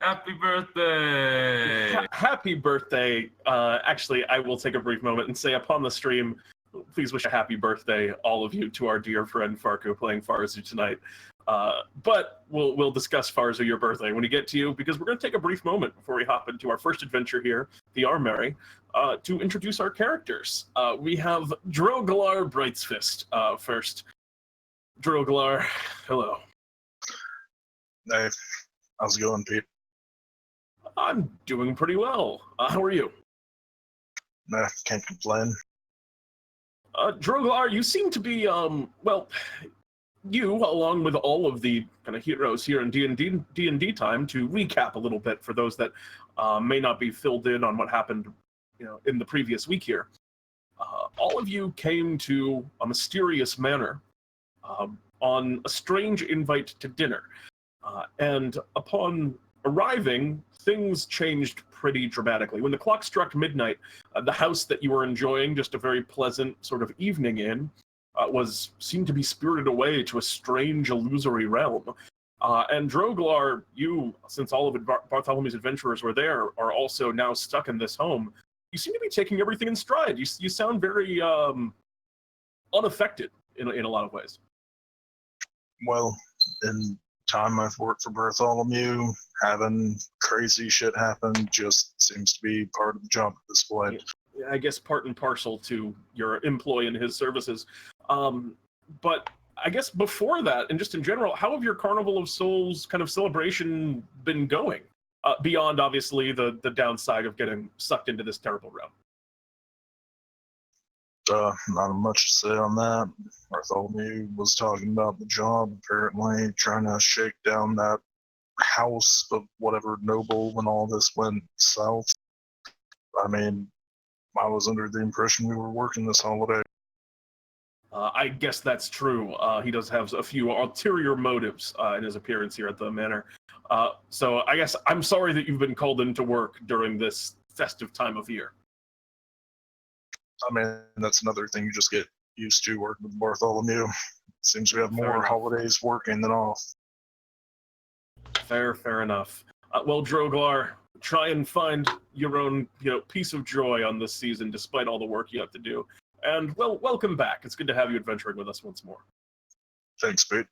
Happy birthday! Happy birthday. Actually, I will take a brief moment and say upon the stream, please wish a happy birthday, all of you, to our dear friend Farzu playing Farzu tonight. But we'll discuss Farzu, your birthday, when we get to you, because we're going to take a brief moment before we hop into our first adventure here, the Armerry, to introduce our characters. We have Droglar BrightzFist first. Droglar, hello. Hey, how's it going, Pete? I'm doing pretty well. How are you? Nah, can't complain. Droglar, you seem to be, well, you, along with all of the kind of heroes here in DnDTime, to recap a little bit for those that may not be filled in on what happened, in the previous week here. All of you came to a mysterious manor on a strange invite to dinner. And upon arriving, things changed pretty dramatically. When the clock struck midnight, the house that you were enjoying just a very pleasant sort of evening in seemed to be spirited away to a strange illusory realm. And Droglar, you, since all of Bartholomew's adventurers were there, are also now stuck in this home. You seem to be taking everything in stride. You sound very unaffected in a lot of ways. Well, in time I've worked for Bartholomew, having crazy shit happen just seems to be part of the job at this point. Yeah, I guess part and parcel to your employ and his services. But I guess before that, and just in general, how have your Carnival of Souls kind of celebration been going? Beyond, obviously, the downside of getting sucked into this terrible realm. Not much to say on that. Bartholomew was talking about the job, apparently trying to shake down that house of whatever noble when all this went south. I mean, I was under the impression we were working this holiday. I guess that's true. He does have a few ulterior motives in his appearance here at the manor. So I guess I'm sorry that you've been called into work during this festive time of year. I mean, that's another thing you just get used to working with Bartholomew. Seems we have more holidays working than off. Fair enough. Well, Droglar, try and find your own, piece of joy on this season, despite all the work you have to do. And, well, welcome back. It's good to have you adventuring with us once more. Thanks, Pete.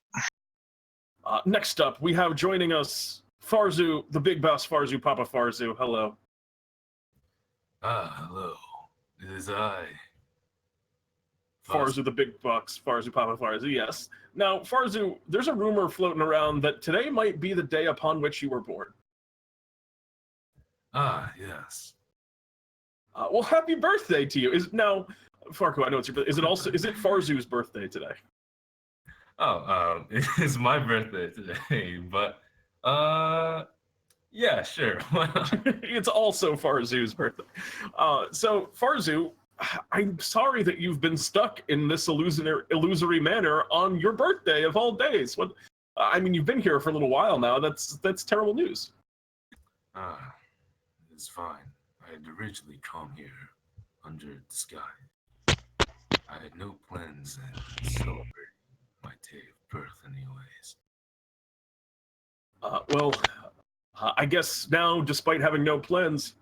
Next up, we have joining us Farzu, the big boss Farzu, Papa Farzu. Hello. Hello. It is I. Farzu, the big boss, Farzu, Papa Farzu, yes. Now, Farzu, there's a rumor floating around that today might be the day upon which you were born. Yes. Well, happy birthday to you. Now, Farku, I know it's your birthday. Is it Farzu's birthday today? It is my birthday today, but, yeah, sure. It's also Farzu's birthday. So, Farzu, I'm sorry that you've been stuck in this illusory manner on your birthday of all days. I mean, you've been here for a little while now. That's terrible news. It's fine. I had originally come here under the sky. I had no plans in celebrating my day of birth anyways. Well, I guess now, despite having no plans,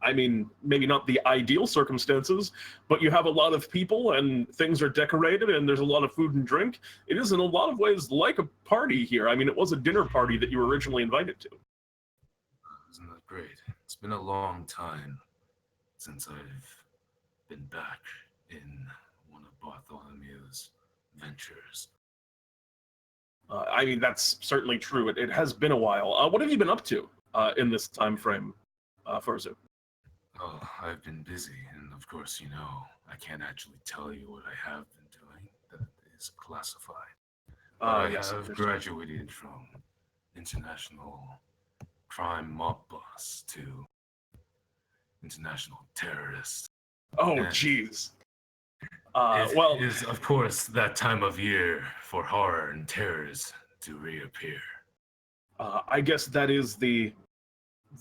I mean, maybe not the ideal circumstances, but you have a lot of people and things are decorated and there's a lot of food and drink. It is in a lot of ways like a party here. I mean, it was a dinner party that you were originally invited to. Isn't that great? It's been a long time since I've been back in one of Bartholomew's ventures. I mean, that's certainly true. It has been a while. What have you been up to in this time frame, Farzu? Oh, I've been busy, and of course, I can't actually tell you what I have been doing. That is classified. I have graduated from international crime mob boss to international terrorist. Oh, jeez. It is, of course, that time of year for horror and terrors to reappear. I guess that is the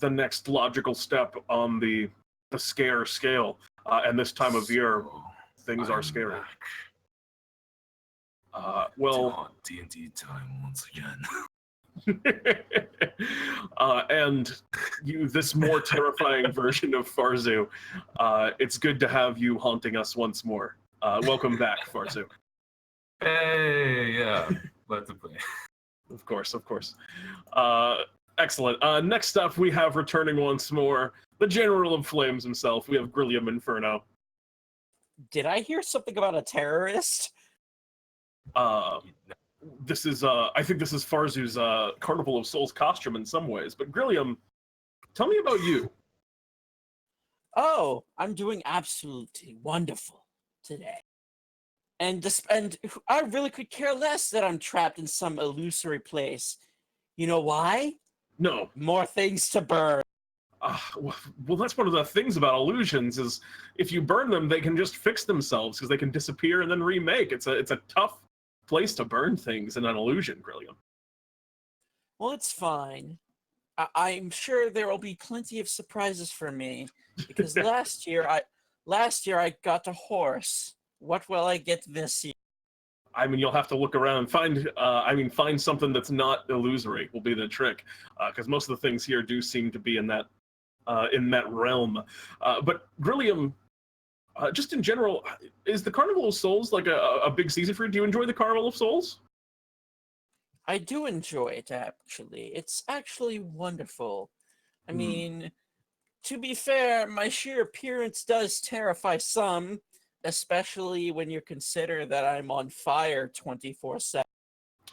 next logical step on the scare scale. And this time of year, things are scary. Well, DnDTime once again. And you, this more terrifying version of Farzu. It's good to have you haunting us once more. Welcome back, Farzu. Hey, yeah, glad to play. Of course, of course. Excellent. Next up, we have returning once more the General of Flames himself. We have Grilliam Inferno. Did I hear something about a terrorist? This is, I think this is Farzu's Carnival of Souls costume in some ways. But Grilliam, tell me about you. Oh, I'm doing absolutely wonderful today. And I really could care less that I'm trapped in some illusory place. You know why? No. More things to burn. Well, that's one of the things about illusions is if you burn them, they can just fix themselves because they can disappear and then remake. It's a tough place to burn things in an illusion, Grilliam. Well, it's fine. I'm sure there will be plenty of surprises for me because last year I got a horse. What will I get this year? I mean, you'll have to look around and find something that's not illusory will be the trick, because most of the things here do seem to be in that realm. But Grilliam, just in general, is the Carnival of Souls like a big season for you? Do you enjoy the Carnival of Souls? I do enjoy it, actually. It's actually wonderful. I mean, to be fair, my sheer appearance does terrify some, especially when you consider that I'm on fire 24/7.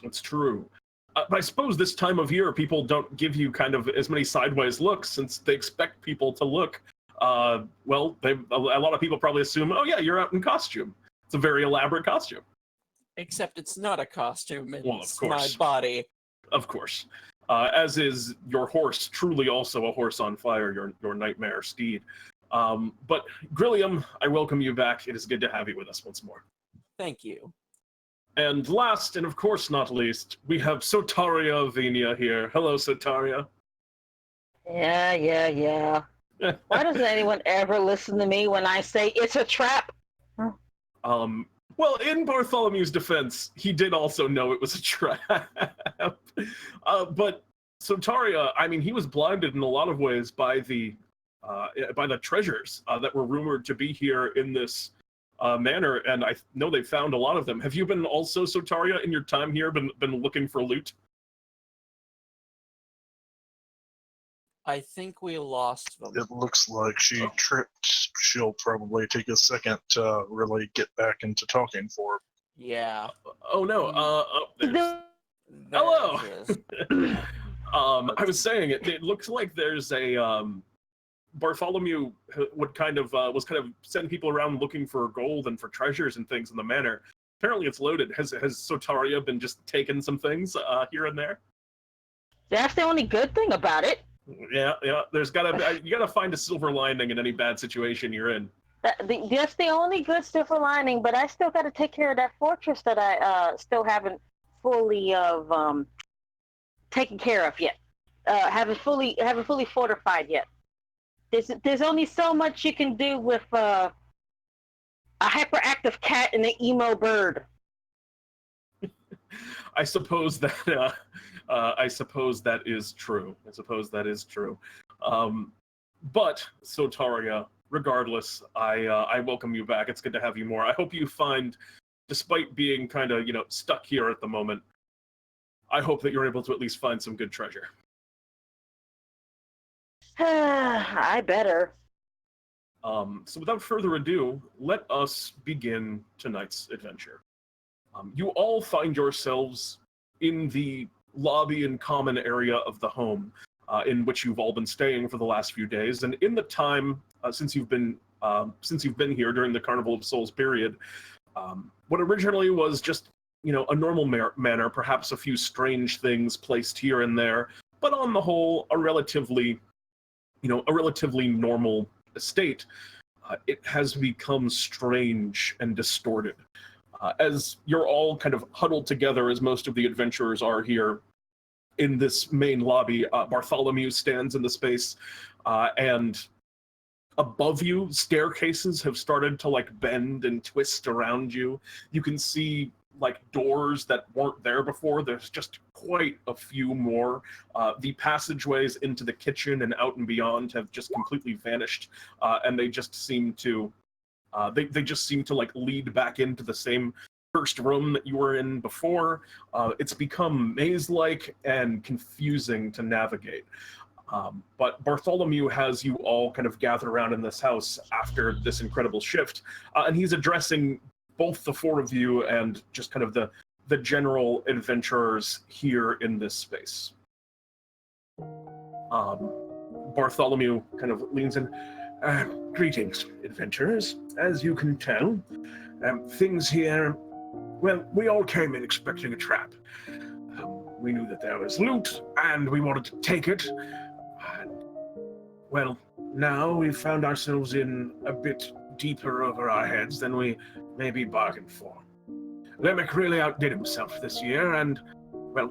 That's true. But I suppose this time of year, people don't give you kind of as many sideways looks since they expect people to look. A lot of people probably assume, oh yeah, you're out in costume. It's a very elaborate costume. Except it's not a costume, it's Well, of course. my body. Of course. As is your horse, truly also a horse on fire, your nightmare steed. But Grilliam, I welcome you back. It is good to have you with us once more. Thank you. And last, and of course not least, we have Sotaria Avenia here. Hello, Sotaria. Yeah. Why doesn't anyone ever listen to me when I say it's a trap? Well, in Bartholomew's defense, he did also know it was a trap. But Sotaria, I mean, he was blinded in a lot of ways by the treasures that were rumored to be here in this manor, and I know they found a lot of them. Have you been also, Sotaria, in your time here, been looking for loot? I think we lost them. It looks like she tripped. She'll probably take a second to really get back into talking for her. Yeah. Oh no. Hello. I was saying it looks like there's a Bartholomew was kind of sending people around looking for gold and for treasures and things in the manor. Apparently it's loaded. Has Sotaria been just taking some things here and there? That's the only good thing about it. Yeah. There's you gotta find a silver lining in any bad situation you're in. That's the only good silver lining, but I still got to take care of that fortress that I still haven't fully taken care of yet. Haven't fully fortified yet. There's only so much you can do with a hyperactive cat and an emo bird. I suppose that is true. But Sotaria, regardless, I welcome you back. It's good to have you more. I hope you find, despite being kind of stuck here at the moment, I hope that you're able to at least find some good treasure. I better. So without further ado, let us begin tonight's adventure. You all find yourselves in the lobby and common area of the home in which you've all been staying for the last few days. And in the time since you've been here during the Carnival of Souls period, what originally was just a normal manor, perhaps a few strange things placed here and there, but on the whole, a relatively normal estate, it has become strange and distorted. As you're all kind of huddled together, as most of the adventurers are here in this main lobby, Bartholomew stands in the space, and above you, staircases have started to bend and twist around you. You can see like doors that weren't there before. There's just quite a few more. The passageways into the kitchen and out and beyond have just completely vanished, and they just seem to they just seem to like lead back into the same first room that you were in before. It's become maze-like and confusing to navigate. But Bartholomew has you all kind of gather around in this house after this incredible shift, and he's addressing both the four of you and just kind of the general adventurers here in this space. Bartholomew kind of leans in. Greetings, adventurers. As you can tell, things here, well, we all came in expecting a trap. We knew that there was loot, and we wanted to take it. And, well, now we've found ourselves in a bit deeper over our heads than we maybe bargained for. Lemmec really outdid himself this year, and, well,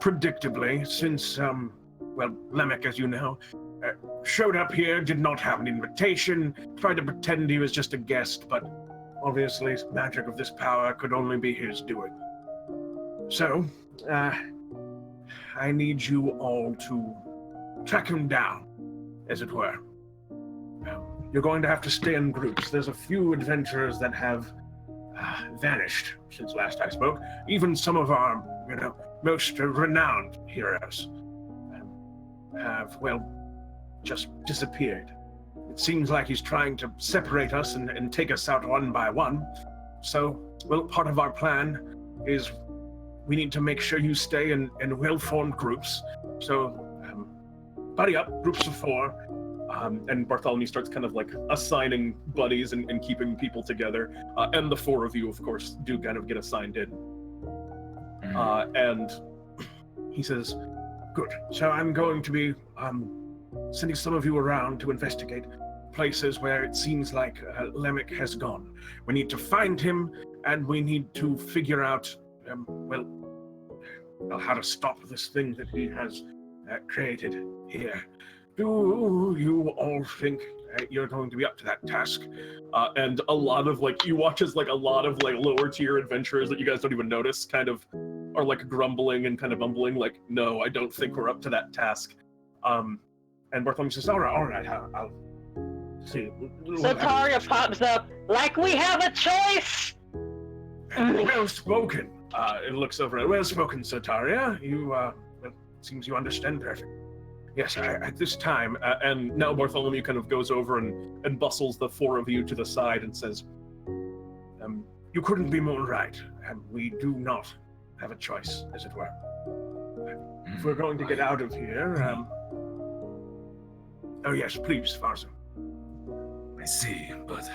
predictably, since, well, Lemmec, as you know, showed up here, did not have an invitation, tried to pretend he was just a guest, but obviously magic of this power could only be his doing. So, I need you all to track him down, as it were. You're going to have to stay in groups. There's a few adventurers that have vanished since last I spoke. Even some of our, most renowned heroes have, well, just disappeared. It seems like he's trying to separate us and take us out one by one. So, well, part of our plan is we need to make sure you stay in well-formed groups. So, buddy up, groups of 4. And Bartholomew starts kind of like assigning buddies and keeping people together. And the 4 of you, of course, do kind of get assigned in. And he says, good. So I'm going to be sending some of you around to investigate places where it seems like Lemmec has gone. We need to find him, and we need to figure out, well, how to stop this thing that he has created here. Do you all think you're going to be up to that task? And a lot of you watch as a lot of lower tier adventurers that you guys don't even notice kind of are grumbling and kind of mumbling no, I don't think we're up to that task. And Bartholomew says, all right, I'll see. Sotaria pops up like we have a choice. Well spoken. It looks over at well spoken, Sotaria. You it seems you understand perfect. Yes, at this time, and now Bartholomew kind of goes over and bustles the 4 of you to the side and says, you couldn't be more right. We do not have a choice, as it were. If we're going to get out of here, oh yes, please, Farzu. I see, but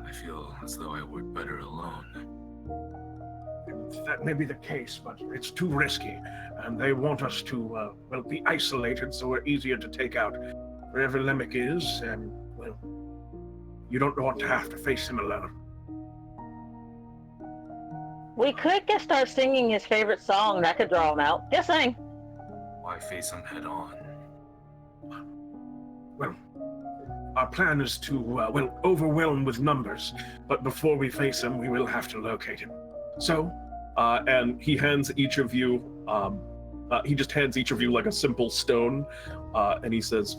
I feel as though I work better alone. That may be the case, but it's too risky. And they want us to, well, be isolated so we're easier to take out. Wherever Lemmec is, well, you don't want to have to face him alone. We could just start singing his favorite song. That could draw him out. Just saying. Why face him head on? Well, our plan is to, well, overwhelm with numbers. But before we face him, we will have to locate him. So, and he hands each of you, he just hands each of you a simple stone, and he says,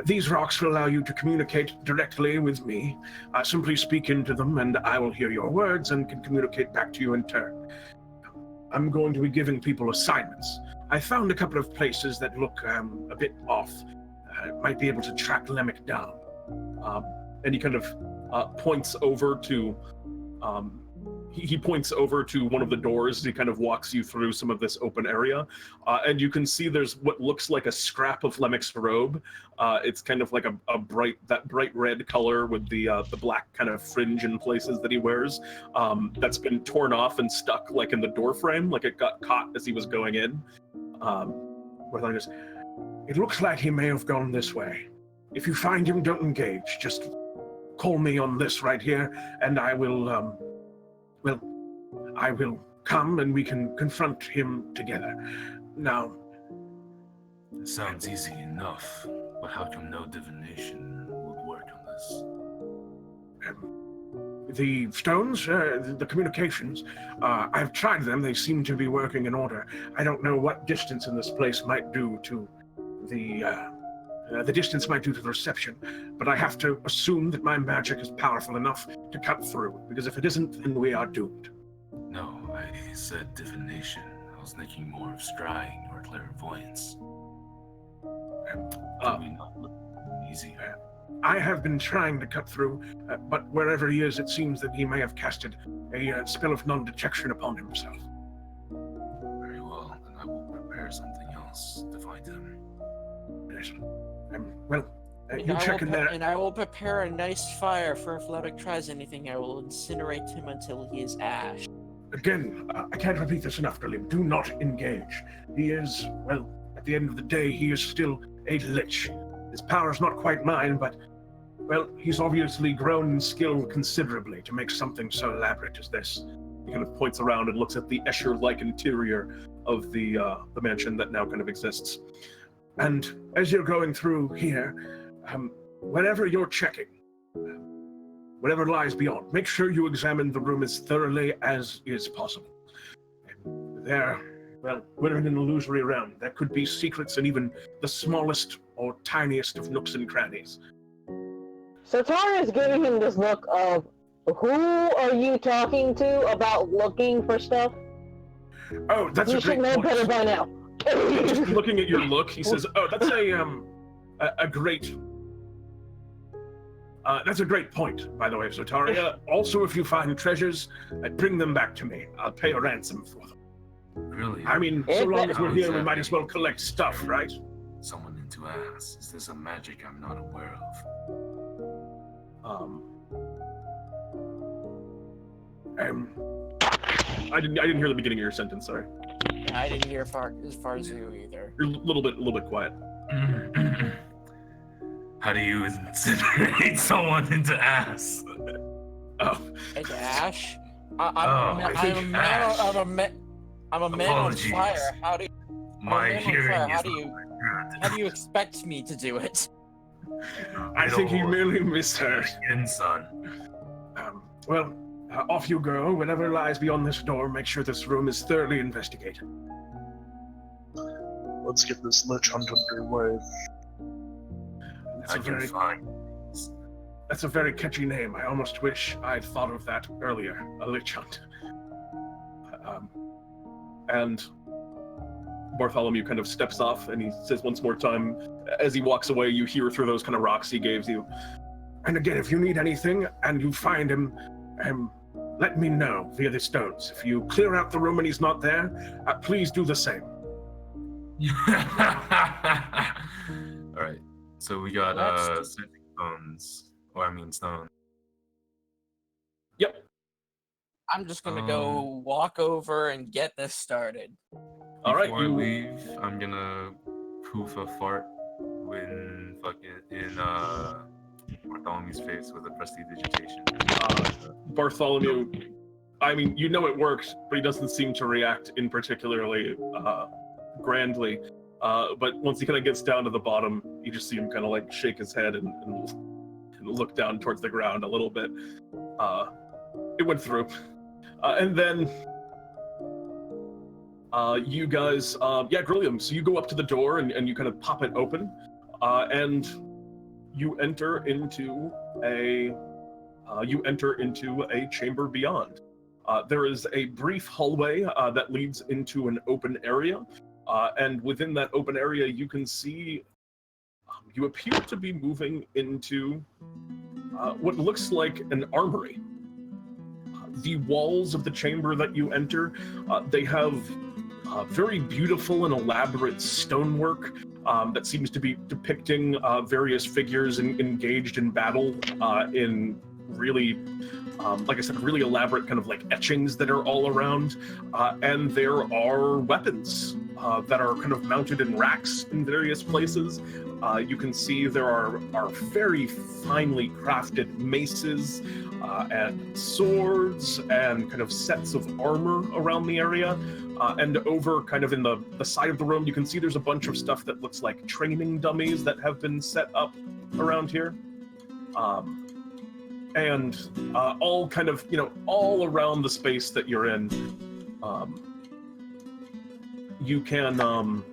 these rocks will allow you to communicate directly with me. Simply speak into them, and I will hear your words and can communicate back to you in turn. I'm going to be giving people assignments. I found a couple of places that look a bit off. Might be able to track Lemmec down. And he kind of points over to... He points over to one of the doors. He kind of walks you through some of this open area, and you can see there's what looks like a scrap of Lemmec's robe. It's kind of like a bright red color with the black kind of fringe in places that he wears. That's been torn off and stuck in the door frame, like it got caught as he was going in. It looks like he may have gone this way. If you find him, don't engage. Just call me on this right here, and I will. Well, I will come and we can confront him together. Now... It sounds easy enough, but how come no divination would work on this? The stones, the communications, I've tried them. They seem to be working in order. I don't know what distance in this place might do to the distance might do to the reception, but I have to assume that my magic is powerful enough to cut through, because if it isn't, then we are doomed. No, I said divination. I was thinking more of scrying or clairvoyance. Do we not look easy? I have been trying to cut through, but wherever he is, it seems that he may have casted a spell of non-detection upon himself. Very well, then I will prepare something else to find him. Yes. You check in there. And I will prepare a nice fire for if Lemmec tries anything. I will incinerate him until he is ash. Again, I can't repeat this enough, Grilliam. Do not engage. He is, well, at the end of the day, he is still a lich. His power is not quite mine, but, well, he's obviously grown in skill considerably to make something so elaborate as this. He kind of points around and looks at the Escher-like interior of the mansion that now kind of exists. And as you're going through here, whenever you're checking, whatever lies beyond, make sure you examine the room as thoroughly as is possible. We're in an illusory realm. There could be secrets in even the smallest or tiniest of nooks and crannies. Sotaria is giving him this look of, who are you talking to about looking for stuff? Oh, that's a great point. You should know better by now. Just looking at your look, he says, "Oh, that's a great. That's a great point, by the way, Sotaria. Also, if you find treasures, bring them back to me. I'll pay a ransom for them." Really? I mean, so long as we're here, we might as well collect stuff, right? Someone into ass. Is this a magic I'm not aware of? I didn't hear the beginning of your sentence. Sorry. I didn't hear Farzu either. You're a little bit quiet. How do you incinerate someone into ass? Oh. Into ash? I I'm a think man. ash. I'm a man Apologies. on fire. How do you? My hearing is How do you expect me to do it? I think he merely misheard. Son. Off you go. Whatever lies beyond this door, make sure this room is thoroughly investigated. Let's get this lich hunt underway. That's a very catchy name. I almost wish I'd thought of that earlier. A lich hunt. And Bartholomew kind of steps off and he says once more time, as he walks away, you hear through those kind of rocks he gave you. And again, if you need anything and you find him, let me know via the stones. If you clear out the room and he's not there, please do the same. Alright, so we got stones. Stone. Yep. I'm just gonna go walk over and get this started. Alright, Before I leave, I'm gonna poof a fart in Bartholomew's face with a prestidigitation. Bartholomew, I mean, you know it works, but he doesn't seem to react in particularly grandly. But once he kind of gets down to the bottom, you just see him kind of like shake his head and look down towards the ground a little bit. It went through. And then you guys, Grilliam, so you go up to the door and you kind of pop it open, and you enter into a chamber beyond. There is a brief hallway that leads into an open area, and within that open area you can see you appear to be moving into what looks like an armory. The walls of the chamber that you enter, they have very beautiful and elaborate stonework that seems to be depicting various figures engaged in battle in really, like I said, really elaborate kind of like etchings that are all around. And there are weapons that are kind of mounted in racks in various places. You can see there are very finely crafted maces and swords and kind of sets of armor around the area. And over kind of in the side of the room, you can see there's a bunch of stuff that looks like training dummies that have been set up around here. and all kind of, all around the space that you're in, you can,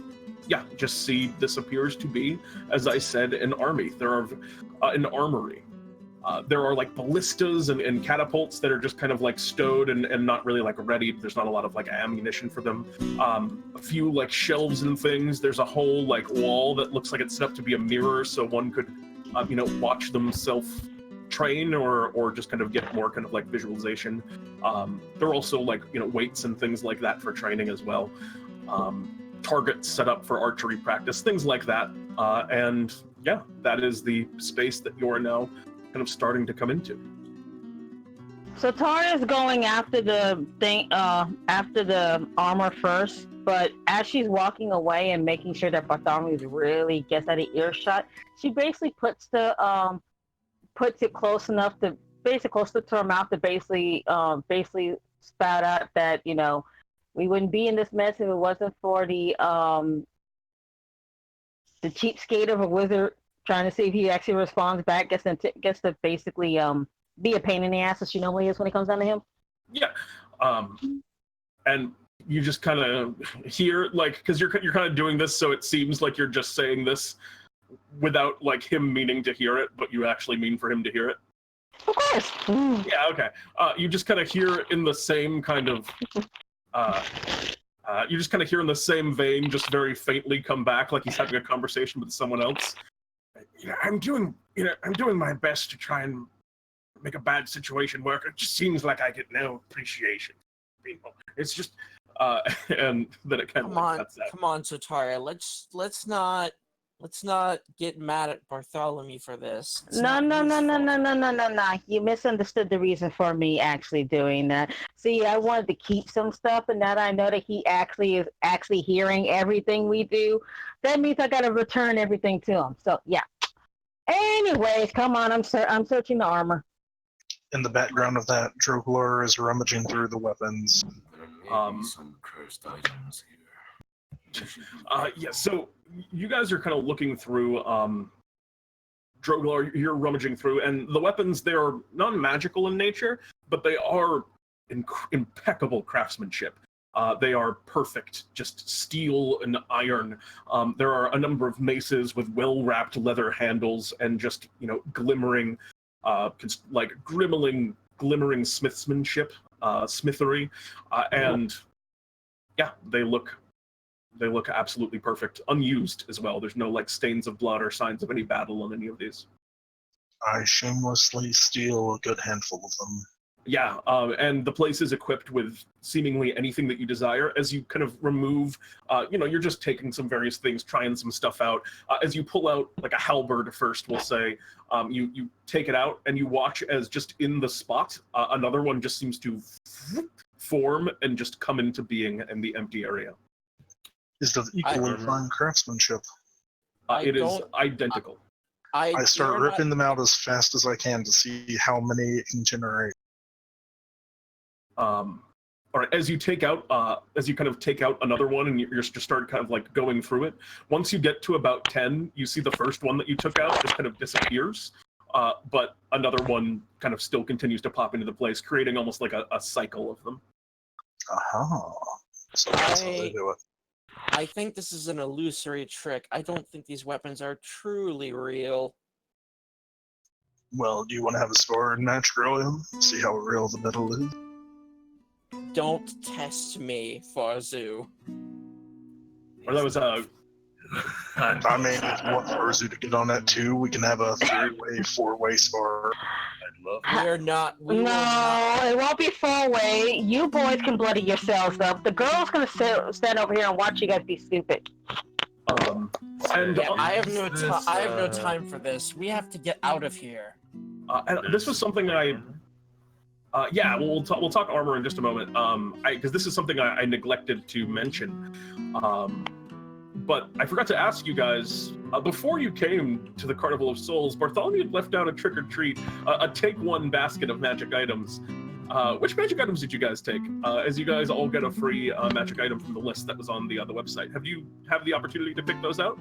just see this appears to be, as I said, an army. There are an armory. There are like ballistas and catapults that are just kind of like stowed and not really like ready. There's not a lot of like ammunition for them. A few like shelves and things. There's a whole like wall that looks like it's set up to be a mirror, so one could, watch themselves train or just kind of get more kind of like visualization. There are also like weights and things like that for training as well. Targets set up for archery practice, things like that. And yeah, that is the space that you're now kind of starting to come into. So Taria's going after the thing, after the armor first, but as she's walking away and making sure that Bartholomew really gets out of earshot, she basically puts it close enough to her mouth to basically spout out that we wouldn't be in this mess if it wasn't for the cheapskate of a wizard trying to see if he actually responds back, gets to basically be a pain in the ass as she normally is when it comes down to him. Yeah. And you just kind of hear, like, because you're kind of doing this, so it seems like you're just saying this without like him meaning to hear it, but you actually mean for him to hear it. Of course. Yeah. Okay. You just kind of hear in the same kind of. You just kind of hear in the same vein, just very faintly come back, like he's having a conversation with someone else. I'm doing my best to try and make a bad situation work. It just seems like I get no appreciation. It's just, and then it kind of cuts out. Come on, Sotaria. Let's not get mad at Bartholomew for this. No. You misunderstood the reason for me actually doing that. See, I wanted to keep some stuff, and now that I know that he actually is hearing everything we do, that means I got to return everything to him. So yeah. Anyways, come on, I'm searching the armor. In the background of that, Droglar is rummaging through the weapons. There may be some cursed items here. Yeah, so you guys are kind of looking through, Droglar, you're rummaging through, and the weapons, they're non-magical in nature, but they are impeccable craftsmanship. They are perfect, just steel and iron. There are a number of maces with well-wrapped leather handles and just, glimmering, glimmering smithsmanship, smithery, and yeah, they look absolutely perfect, unused as well. There's no like stains of blood or signs of any battle on any of these. I shamelessly steal a good handful of them. Yeah, and the place is equipped with seemingly anything that you desire. As you kind of remove, you're just taking some various things, trying some stuff out. As you pull out like a halberd first, we'll say, you take it out and you watch as just in the spot, another one just seems to form and just come into being in the empty area. Is of equally fine craftsmanship. It is identical. I start ripping them out as fast as I can to see how many it can generate. All right, as you kind of take out another one and you're just start kind of like going through it, once you get to about 10, you see the first one that you took out just kind of disappears, but another one kind of still continues to pop into the place, creating almost like a cycle of them. So that's how they do it. I think this is an illusory trick. I don't think these weapons are truly real. Well, do you want to have a sword match, Grilliam? See how real the metal is? Don't test me, Farzu. Or that was I mean, if you want Farzu to get on that too, we can have a 3-way, 4-way spar. It won't be 4-way. You boys can bloody yourselves up. The girl's gonna stand over here and watch you guys be stupid. I have no time for this. We have to get out of here. And this was something we'll talk armor in just a moment. Because this is something I neglected to mention. But I forgot to ask you guys, before you came to the Carnival of Souls, Bartholomew had left out a trick-or-treat, a take-one basket of magic items. Which magic items did you guys take? As you guys all get a free magic item from the list that was on the website. Have you had the opportunity to pick those out?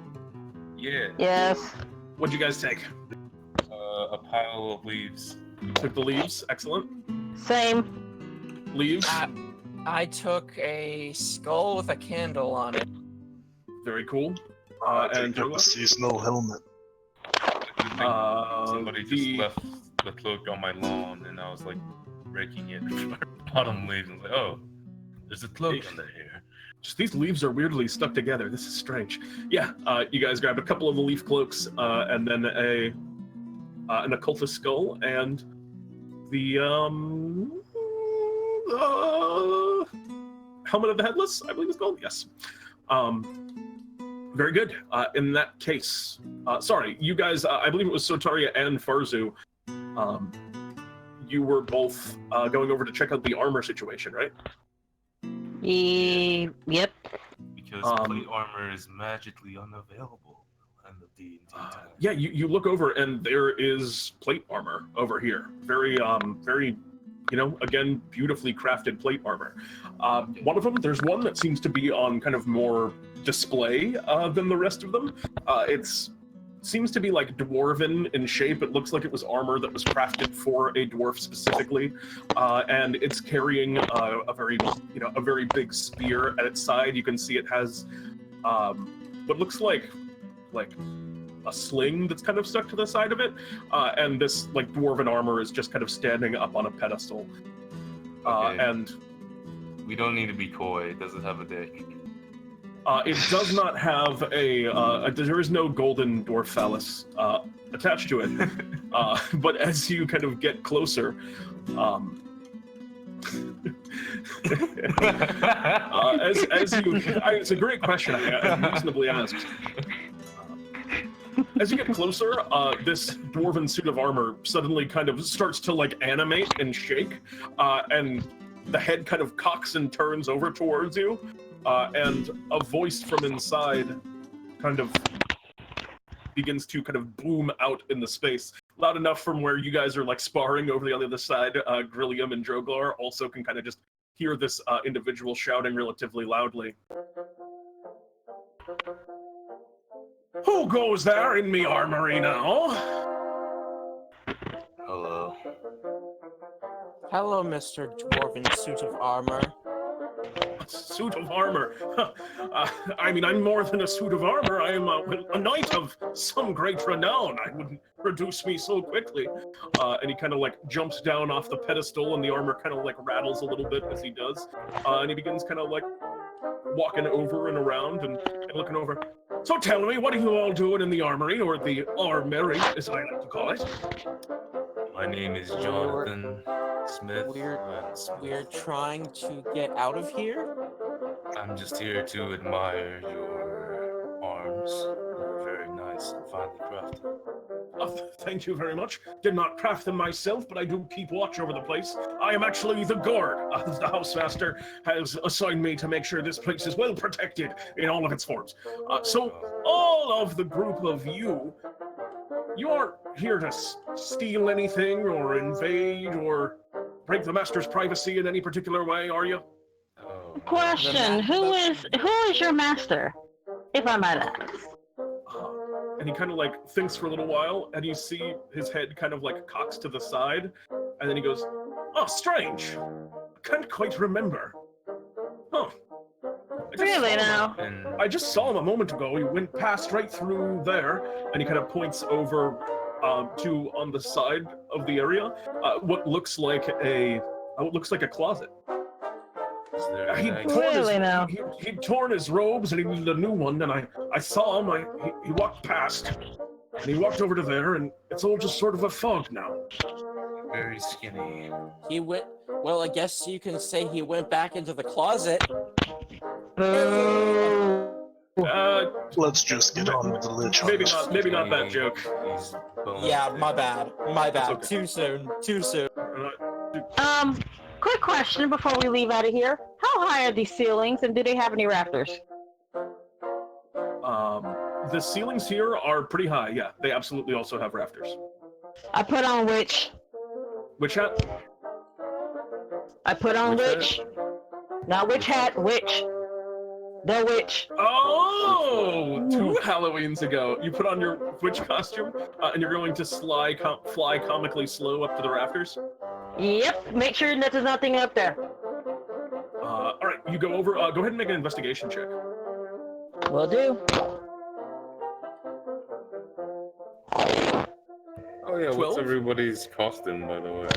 Yeah. Yes. What'd you guys take? A pile of leaves. Took the leaves. Excellent. Same. Leaves. I took a skull with a candle on it. Very cool. I And picked up a Droglar? seasonal helmet. Somebody just left the cloak on my lawn, and I was like breaking it. Bottom leaves, and I was like, oh, there's a cloak under here. Just these leaves are weirdly stuck together. This is strange. Yeah, you guys grabbed a couple of the leaf cloaks, and then an occultist skull, and the helmet of the headless, I believe it's called. Yes. Very good. In that case, sorry, you guys. I believe it was Sotaria and Farzu. You were both going over to check out the armor situation, right? Yep. Because plate armor is magically unavailable in the DnDTime. Yeah, you look over and there is plate armor over here. Very, again, beautifully crafted plate armor. One of them, there's one that seems to be on kind of more display than the rest of them. Seems to be like dwarven in shape. It looks like it was armor that was crafted for a dwarf specifically, and it's carrying a very big spear at its side. You can see it has what looks like a sling that's kind of stuck to the side of it, and this like dwarven armor is just kind of standing up on a pedestal. Okay. And We don't need to be coy. It doesn't have a dick. It does not have there is no golden dwarf phallus attached to it. But as you kind of get closer, it's a great question, reasonably asked. As you get closer, this dwarven suit of armor suddenly kind of starts to like animate and shake, and the head kind of cocks and turns over towards you. And a voice from inside kind of begins to kind of boom out in the space. Loud enough from where you guys are like sparring over the other side. Grilliam and Droglar also can kind of just hear this individual shouting relatively loudly. Who goes there in me armory now? Hello. Hello, Mr. Dwarven Suit of Armor. Suit of armor. I mean, I'm more than a suit of armor. I am a knight of some great renown. I wouldn't reduce me so quickly. And he kind of like jumps down off the pedestal, and the armor kind of like rattles a little bit as he does. And he begins kind of like walking over and around and looking over. So tell me, what are you all doing in the armory, or the Armerry, as I like to call it? My name is Jonathan Smith. We're trying to get out of here. I'm just here to admire your arms. They're very nice and finely crafted. Oh, thank you very much. Did not craft them myself, but I do keep watch over the place. I am actually the guard. The housemaster has assigned me to make sure this place is well protected in all of its forms. So all of the group of you aren't here to steal anything or invade or break the master's privacy in any particular way, are you? Question: Who is your master, if I might ask? And he kind of like thinks for a little while, and you see his head kind of like cocks to the side, and then he goes, "Oh, strange. I can't quite remember. Huh. Really now? I just saw him a moment ago. He went past right through there," and he kind of points over to on the side of the area, what looks like a closet. He'd torn his robes and he needed a new one, and I saw him. He walked past, and he walked over to there, and it's all just sort of a fog now. Very skinny. He went. Well, I guess you can say he went back into the closet. Boo. Let's just get on with the lich. Maybe not that joke. Yeah, my bad. Okay. Too soon. Quick question before we leave out of here. How high are these ceilings, and do they have any rafters? The ceilings here are pretty high. Yeah, they absolutely also have rafters. I put on witch. Which hat? I put on Which witch. Not witch hat, witch. The witch. Oh, Oh, 2 Halloweens ago, you put on your witch costume, and you're going to fly comically slow up to the rafters. Yep. Make sure that there's nothing up there. All right, you go over. Go ahead and make an investigation check. Will do. Oh yeah, 12? what's everybody's costume, by the way?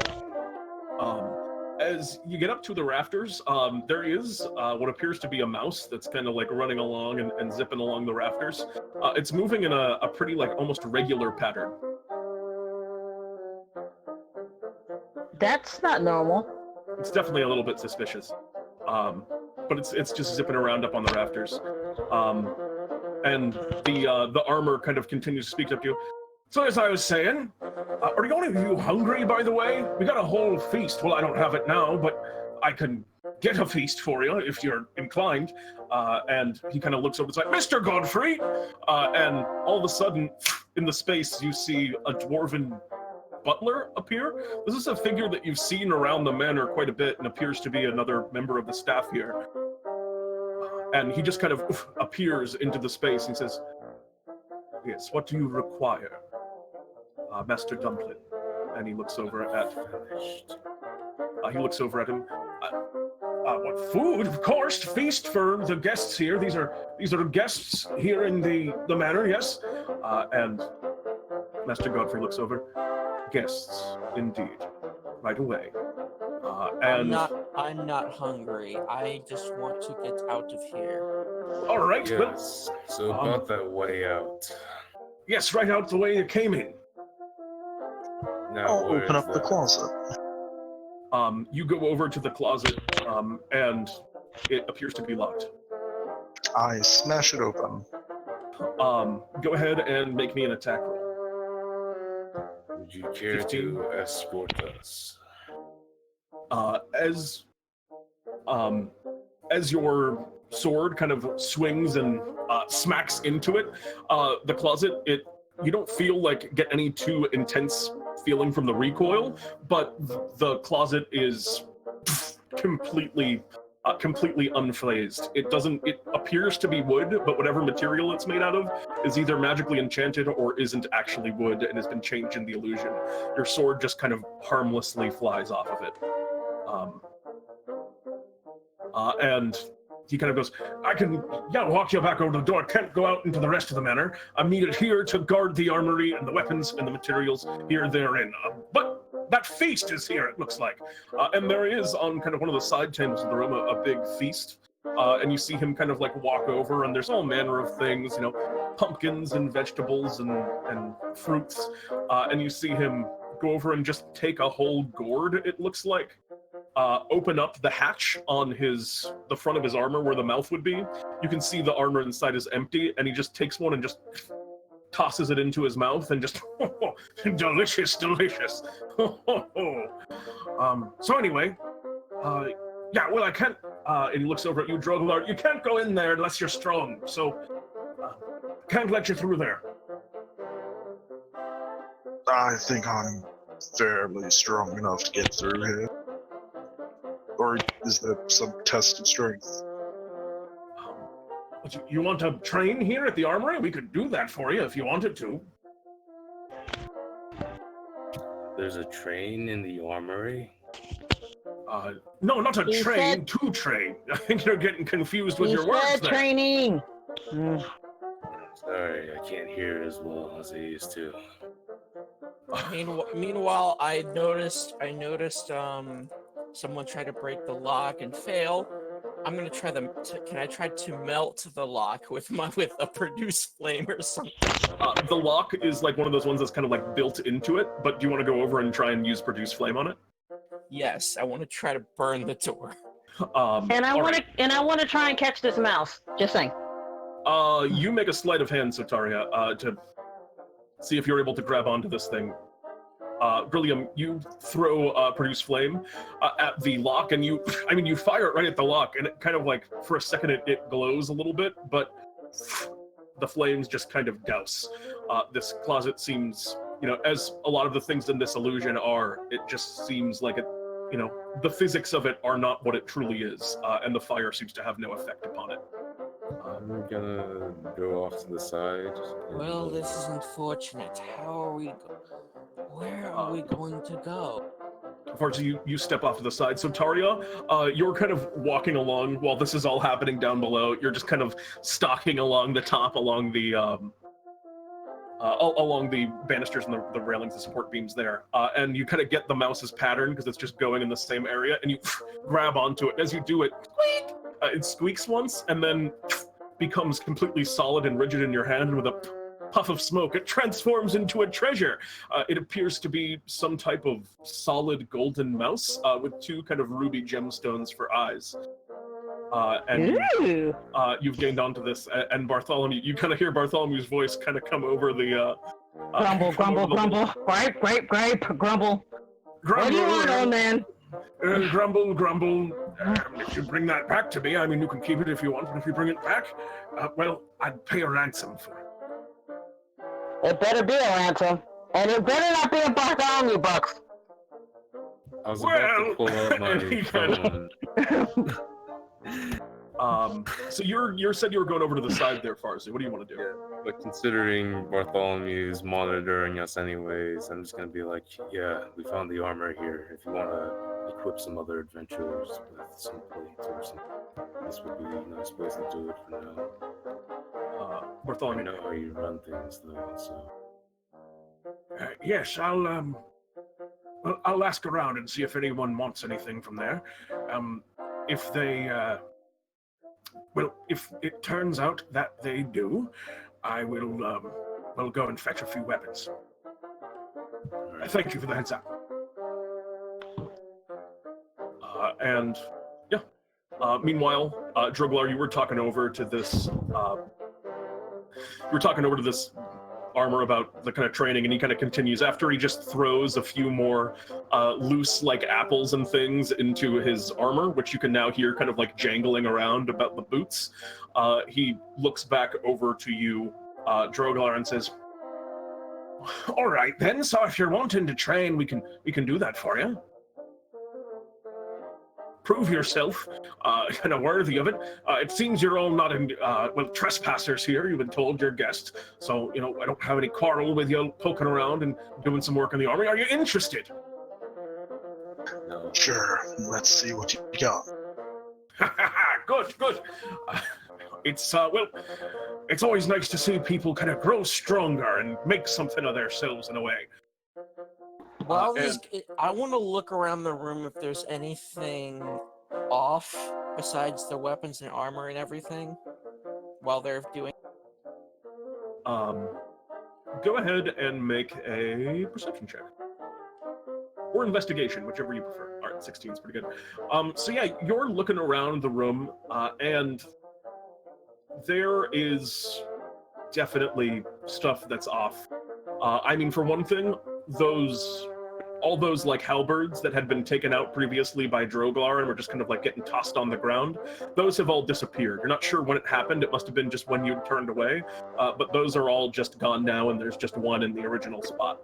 As you get up to the rafters, there is what appears to be a mouse that's kind of like running along and zipping along the rafters. It's moving in a pretty like almost regular pattern. That's not normal. It's definitely a little bit suspicious, but it's just zipping around up on the rafters. And the armor kind of continues to speak up to you. So as I was saying, are any of you hungry, by the way? We got a whole feast. Well, I don't have it now, but I can get a feast for you if you're inclined. And he kind of looks over and says, Mr. Godfrey! And all of a sudden, in the space, you see a dwarven butler appear. This is a figure that you've seen around the manor quite a bit and appears to be another member of the staff here. And he just kind of appears into the space and says, yes, what do you require? Master Dumpling. And he looks over at him. What food? Of course, feast for the guests here. These are guests here in the manor, yes. And Master Godfrey looks over. Guests, indeed. Right away. And I'm not hungry. I just want to get out of here. all right, Yes. So about that way out. yes, right out the way you came in. Now I'll where open is up the that? closet. You go over to the closet, and it appears to be locked. I smash it open. Go ahead and make me an attack roll. Would you care 15? to escort us? As your sword kind of swings and smacks into it, the closet, you don't feel like get any too intense feeling from the recoil, but the closet is completely unfazed. It appears to be wood, but whatever material it's made out of is either magically enchanted or isn't actually wood and has been changed in the illusion. Your sword just kind of harmlessly flies off of it. And he kind of goes, I can walk you back over the door. I can't go out into the rest of the manor. I'm needed here to guard the armory and the weapons and the materials here therein. But that feast is here, it looks like. And there is on kind of one of the side tables of the room a big feast. And you see him kind of like walk over, and there's all manner of things, pumpkins and vegetables and fruits. And you see him go over and just take a whole gourd, it looks like. Open up the hatch on the front of his armor where the mouth would be. You can see the armor inside is empty, and he just takes one and just tosses it into his mouth and just delicious. So anyway, well, I can't. And he looks over at you, Droglar. You can't go in there unless you're strong. So can't let you through there. I think I'm fairly strong enough to get through here. Or is that some test of strength? You want to train here at the armory? We could do that for you if you wanted to. There's a train in the armory? No, not a He train, to train. I think you're getting confused with He your words said there. training. Sorry, I can't hear as well as I used to. Meanwhile, I noticed someone tried to break the lock and fail. I'm gonna try can I try to melt the lock with a produce flame or something? The lock is like one of those ones that's kind of like built into it, but do you want to go over and try and use produce flame on it? Yes, I want to try to burn the door. And I want to try and catch this mouse. Just saying. You make a sleight of hand, Sotaria, to see if you're able to grab onto this thing. Grilliam, you throw produce flame at the lock, and you fire it right at the lock, and it kind of like, for a second, it glows a little bit, but the flames just kind of douse. This closet seems, as a lot of the things in this illusion are, it just seems like it, the physics of it are not what it truly is, and the fire seems to have no effect upon it. I'm gonna go off to the side. Well, this is unfortunate. Where are we going to go? Farzu, you step off to the side. Sotaria, you're kind of walking along while this is all happening down below. You're just kind of stalking along the top, along the banisters and the railings, the support beams there. And you kind of get the mouse's pattern because it's just going in the same area, and you grab onto it. And as you do it, squeak! It squeaks once, and then becomes completely solid and rigid in your hand, and with a puff of smoke, it transforms into a treasure. It appears to be some type of solid golden mouse with two kind of ruby gemstones for eyes. And you've gained onto this, and Bartholomew, you kind of hear Bartholomew's voice kind of come over the... grumble, grape, grumble. What do you want, old man? Grumble. If you bring that back to me, I mean, you can keep it if you want, but if you bring it back, well, I'd pay a ransom for it. It better be a ransom, and it better not be a Bartholomew bucks. I was about to pull out my phone. So you said you were going over to the side there, Farzu. What do you want to do? Yeah, but considering Bartholomew's monitoring us anyways, I'm just gonna be like, yeah, we found the armor here. If you want to equip some other adventurers with some plates or something, this would be a nice place to do it for now. Bartholomew. I know how you run things, though, so... Yes, I'll ask around and see if anyone wants anything from there. If they... Well, if it turns out that they do, I will go and fetch a few weapons. Thank you for the heads up. And yeah. Meanwhile, Droglar, you were talking over to this. You were talking over to this armor about the kind of training, and he kind of continues after he just throws a few more loose like apples and things into his armor, which you can now hear kind of like jangling around about the boots. He looks back over to you, Droglar, and says, all right then, so if you're wanting to train, we can do that for you. Prove yourself kind of worthy of it. It seems you're all not trespassers here. You've been told you're guests, so I don't have any quarrel with you poking around and doing some work in the army. Are you interested? No. Sure, let's see what you got. Good. It's always nice to see people kind of grow stronger and make something of themselves in a way. Well, I want to look around the room if there's anything off besides the weapons and armor and everything while they're doing. Go ahead and make a perception check. Or investigation, whichever you prefer. All right, 16 is pretty good. So yeah, you're looking around the room, and there is definitely stuff that's off. I mean, for one thing, all those like halberds that had been taken out previously by Droglar and were just kind of like getting tossed on the ground, those have all disappeared. You're not sure when it happened. It must have been just when you turned away, but those are all just gone now, and there's just one in the original spot.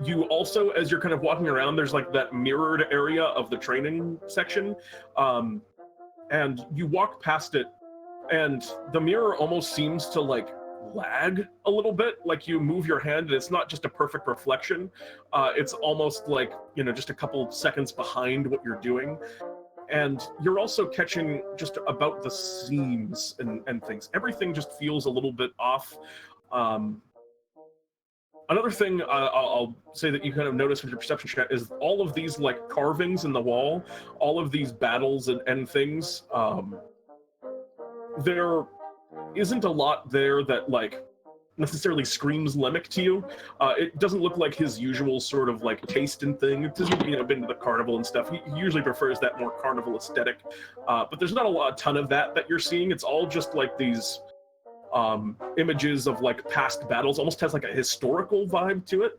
You also, as you're kind of walking around, there's like that mirrored area of the training section, and you walk past it, and the mirror almost seems to like lag a little bit. Like you move your hand and it's not just a perfect reflection. It's almost like, just a couple seconds behind what you're doing. And you're also catching just about the seams and things. Everything just feels a little bit off. Another thing I'll say that you kind of notice with your perception check is all of these like carvings in the wall, all of these battles and things, there isn't a lot there that like necessarily screams Lemmec to you. It doesn't look like his usual sort of like taste and thing. It doesn't, been to the carnival and stuff. He usually prefers that more carnival aesthetic. But there's not a ton of that you're seeing. It's all just like these images of like past battles. Almost has like a historical vibe to it.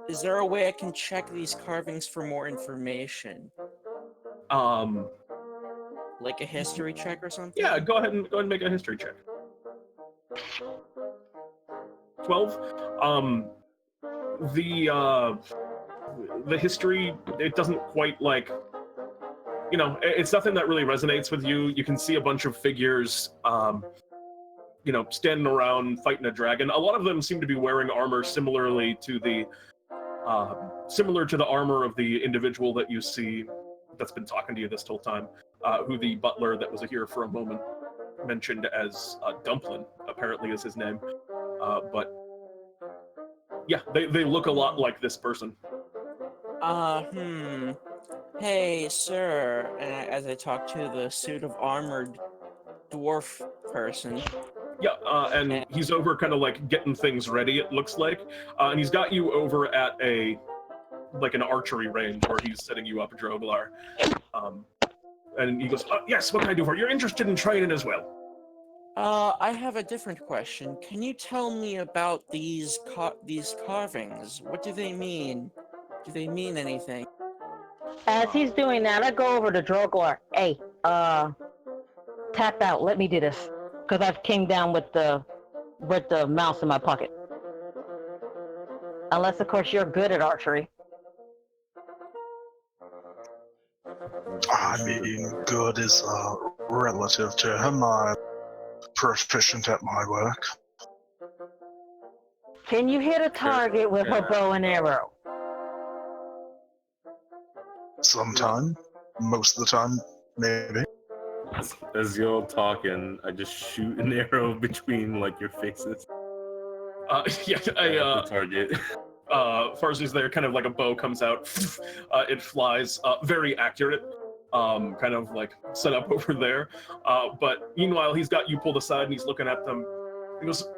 Is there a way I can check these carvings for more information? Like a history check or something? Yeah, go ahead and make a history check. 12. The history, it doesn't quite like you know, it's nothing that really resonates with you. You can see a bunch of figures, you know, standing around fighting a dragon. A lot of them seem to be wearing armor similar to the armor of the individual that you see that's been talking to you this whole time, who the butler that was here for a moment mentioned as Dumplin, apparently is his name. But yeah, they look a lot like this person. Hey, sir, as I talk to the suit of armored dwarf person. Yeah, and he's over kind of like getting things ready, it looks like. And he's got you over at an archery range where he's setting you up, Droglar. And he goes, yes, what can I do for you? You're interested in training as well. I have a different question. Can you tell me about these carvings? What do they mean? Do they mean anything? As he's doing that, I go over to Droglar. Hey, tap out. Let me do this, because I've came down with the mouse in my pocket. Unless, of course, you're good at archery. I mean, good is relative to him. I'm proficient at my work. Can you hit a target with a bow and arrow? Sometime. Most of the time, maybe. As you're all talking, I just shoot an arrow between like your faces. The target. Farzu's there, kind of like a bow comes out. It flies, very accurate, kind of like set up over there. But meanwhile, he's got you pulled aside and he's looking at them. He goes,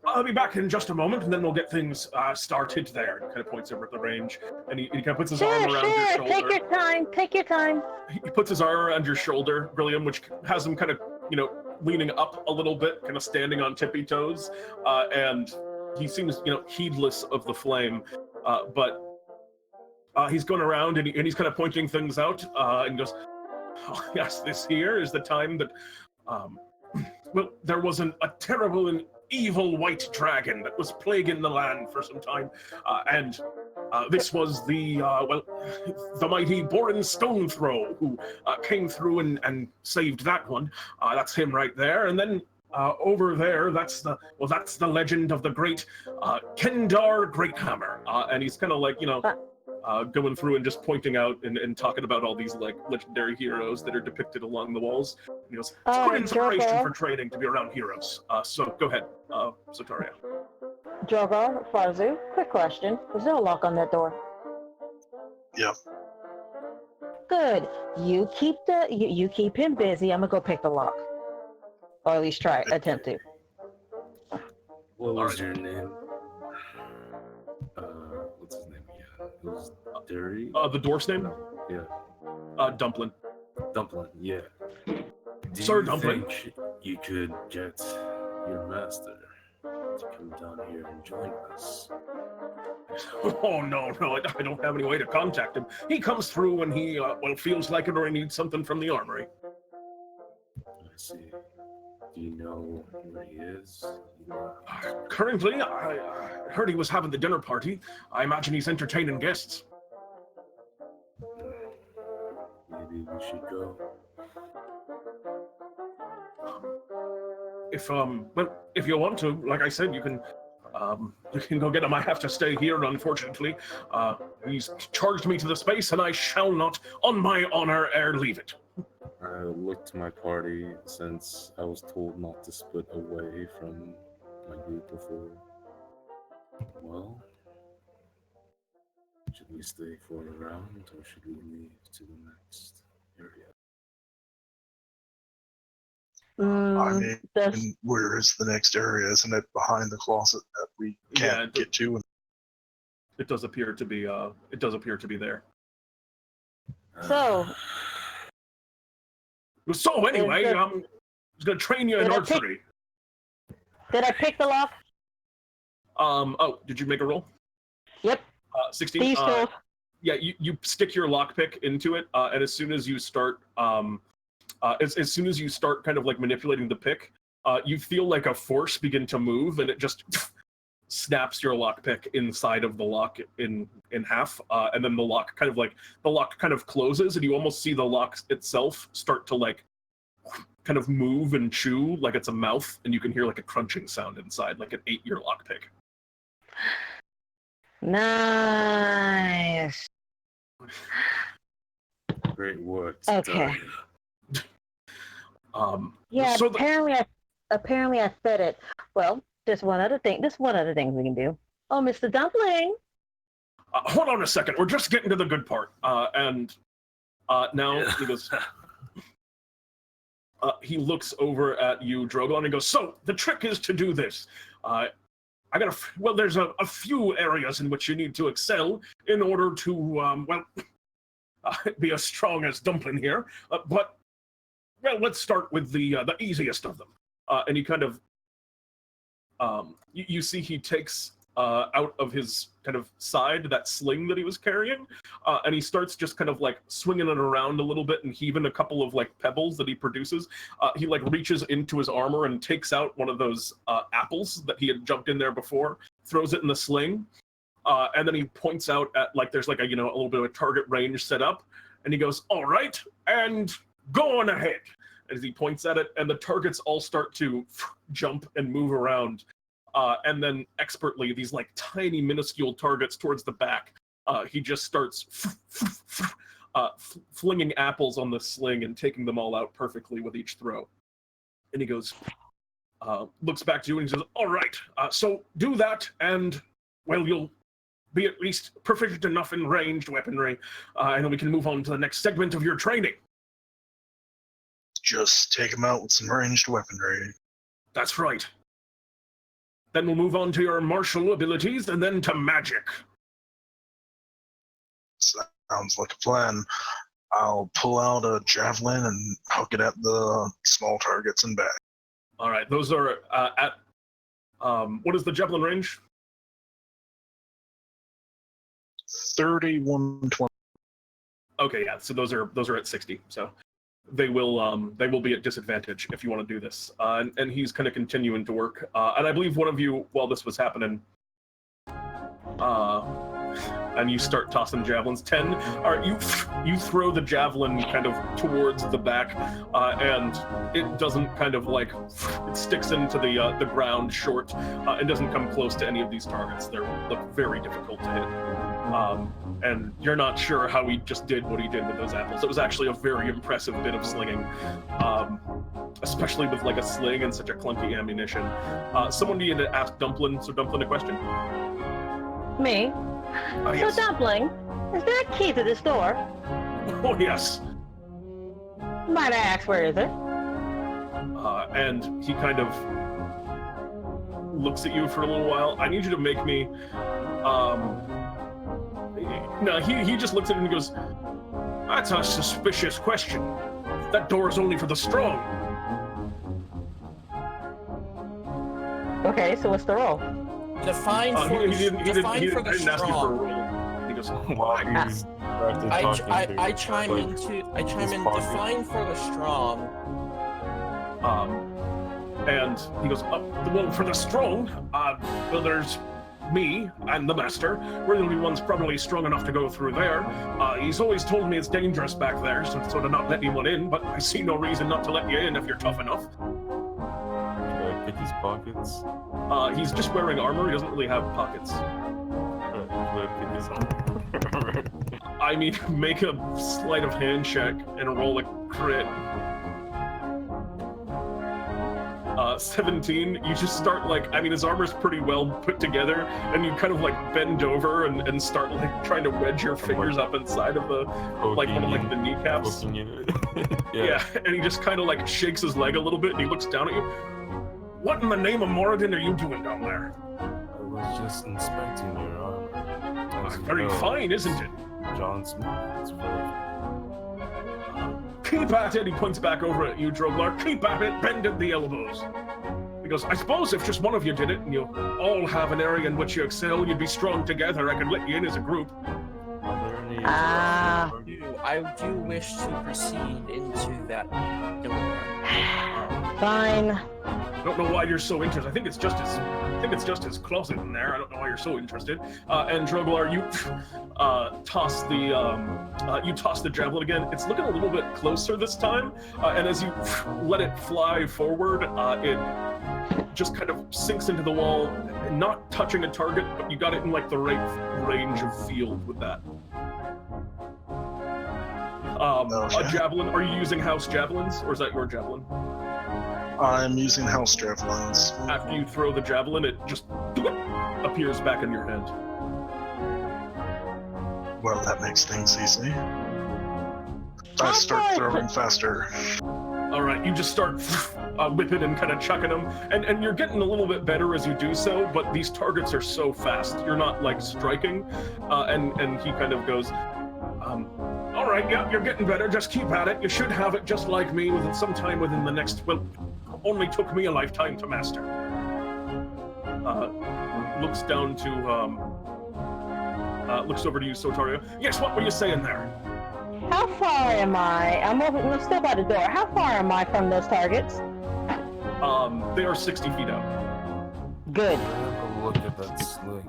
I'll be back in just a moment, and then we'll get things started there. He kind of points over at the range, and he kind of puts his arm around your shoulder. Take your time. He puts his arm around your shoulder, Grilliam, which has him kind of, you know, leaning up a little bit, kind of standing on tippy toes, and he seems, you know, heedless of the flame, but he's going around and he's kind of pointing things out, and goes, oh, yes, this here is the time that, well, there was a terrible and evil white dragon that was plaguing the land for some time, and this was the mighty Borin Stonethrow who came through and saved that one. That's him right there, and then over there, that's the legend of the great Kendar Greathammer, and he's kind of like, you know, going through and just pointing out and talking about all these like legendary heroes that are depicted along the walls. And he goes, it's good inspiration for training to be around heroes. So go ahead, Sotaria. Droglar, Farzu, quick question. Was there a lock on that door? Yep. Good. You keep him busy. I'm gonna go pick the lock. Or at least attempt to. What was your name? What's his name again? It was Derry? The dwarf's name? Yeah. Dumplin. Dumplin, yeah. Sir Dumplin? You could get your master to come down here and join us. Oh, no, I don't have any way to contact him. He comes through when he, feels like it or he needs something from the armory. I see. Do you know where he is? Currently, I heard he was having the dinner party. I imagine he's entertaining guests. Maybe we should go. If you want to, like I said, you can go get him. I have to stay here, unfortunately. He's charged me to the space, and I shall not, on my honor, leave it. I looked to my party since I was told not to split away from my group before. Well, should we stay for a round or should we leave to the next area? I mean, where is the next area? Isn't it behind the closet that we can't get to? It does appear to be. It does appear to be there. So anyway, I was gonna train you in archery. Did I pick the lock? Did you make a roll? Yep. 16. Yeah, you stick your lockpick into it, and as soon as you start, as soon as you start kind of like manipulating the pick, you feel like a force begin to move, and it just snaps your lockpick inside of the lock in half, and then the lock kind of closes, and you almost see the lock itself start to like kind of move and chew like it's a mouth, and you can hear like a crunching sound inside, like an 8-year lockpick. Nice. Great work. Okay. Sotaria. Yeah, so apparently I said it. Well, there's one other thing we can do. Oh, Mr. Dumpling. Hold on a second. We're just getting to the good part. And now he goes. He looks over at you, Droglar, and he goes, "So the trick is to do this. There's a few areas in which you need to excel in order to be as strong as Dumpling here. But let's start with the easiest of them." And he kind of, you see he takes out of his kind of side that sling that he was carrying, and he starts just kind of like swinging it around a little bit and heaving a couple of like pebbles that he produces. He like reaches into his armor and takes out one of those apples that he had jumped in there before, throws it in the sling, and then he points out at like there's like a little bit of a target range set up, and he goes, "All right, and go on ahead." As he points at it, and the targets all start to jump and move around. And then expertly, these like tiny minuscule targets towards the back, he just starts flinging apples on the sling and taking them all out perfectly with each throw. And he goes, looks back to you and he says, "All right, so do that, and well, you'll be at least proficient enough in ranged weaponry, and then we can move on to the next segment of your training." Just take him out with some ranged weaponry. That's right. Then we'll move on to your martial abilities, and then to magic. Sounds like a plan. I'll pull out a javelin and hook it at the small targets and back. All right, those are at what is the javelin range? 31-20. Okay, yeah. So those are at 60. So they will be at disadvantage if you want to do this. And he's kind of continuing to work. And I believe one of you, while this was happening, and you start tossing javelins. 10. All right, you throw the javelin kind of towards the back, and it doesn't kind of like it sticks into the ground short, and doesn't come close to any of these targets. They look very difficult to hit. And you're not sure how he just did what he did with those apples. It was actually a very impressive bit of slinging, especially with like a sling and such a clunky ammunition. Someone needed to ask Dumpling a question. Me? Yes. So Dumpling, is there a key to this door? Oh yes. Might I ask, where is it? And he kind of looks at you for a little while. I need you to make me no, he just looks at it and he goes, "That's a suspicious question. That door is only for the strong." Okay, so what's the roll? Define for he didn't the ask you for a strong. roll. He goes, I chime in. Define for the strong. And he goes, "Well, for the strong, well, there's me and the master. We're the only ones probably strong enough to go through there. He's always told me it's dangerous back there, so to not let anyone in, but I see no reason not to let you in if you're tough enough." Should I pick his pockets? He's just wearing armor. He doesn't really have pockets. Should I pick his armor? I mean, make a sleight of hand check and roll a crit. 17, you just start like, I mean, his armor's pretty well put together, and you kind of like bend over and start like trying to wedge your fingers up inside of the, like one of like the kneecaps. Yeah, and he just kind of like shakes his leg a little bit and he looks down at you. "What in the name of Moradin are you doing down there?" I was just inspecting your armor. As you Very know, fine, isn't it? John Smith. It's very... "Keep at it," he points back over at you, Droglar. "Keep at it, bend at the elbows." He goes, "I suppose if just one of you did it and you all have an area in which you excel, you'd be strong together. I could let you in as a group." Are there any I do wish to proceed into that door. Fine. I don't know why you're so interested. I think it's just his closet in there. I don't know why you're so interested. And Droglar, you toss the javelin again. It's looking a little bit closer this time, and as you let it fly forward, it just kind of sinks into the wall, not touching a target, but you got it in like the right range of field with that. A javelin. Are you using house javelins, or is that your javelin? I'm using house javelins. After you throw the javelin, it just appears back in your hand. Well, that makes things easy. I start throwing faster. All right, you just start whipping and kind of chucking them, and you're getting a little bit better as you do so, but these targets are so fast, you're not like striking, and he kind of goes, all right, yeah, you're getting better, just keep at it. You should have it just like me sometime within the next, well, only took me a lifetime to master. Looks down to, looks over to you, Sotaria. Yes, what were you saying there? How far am I? I'm still by the door. How far am I from those targets? They are 60 feet out. Good. Have a look at that sling.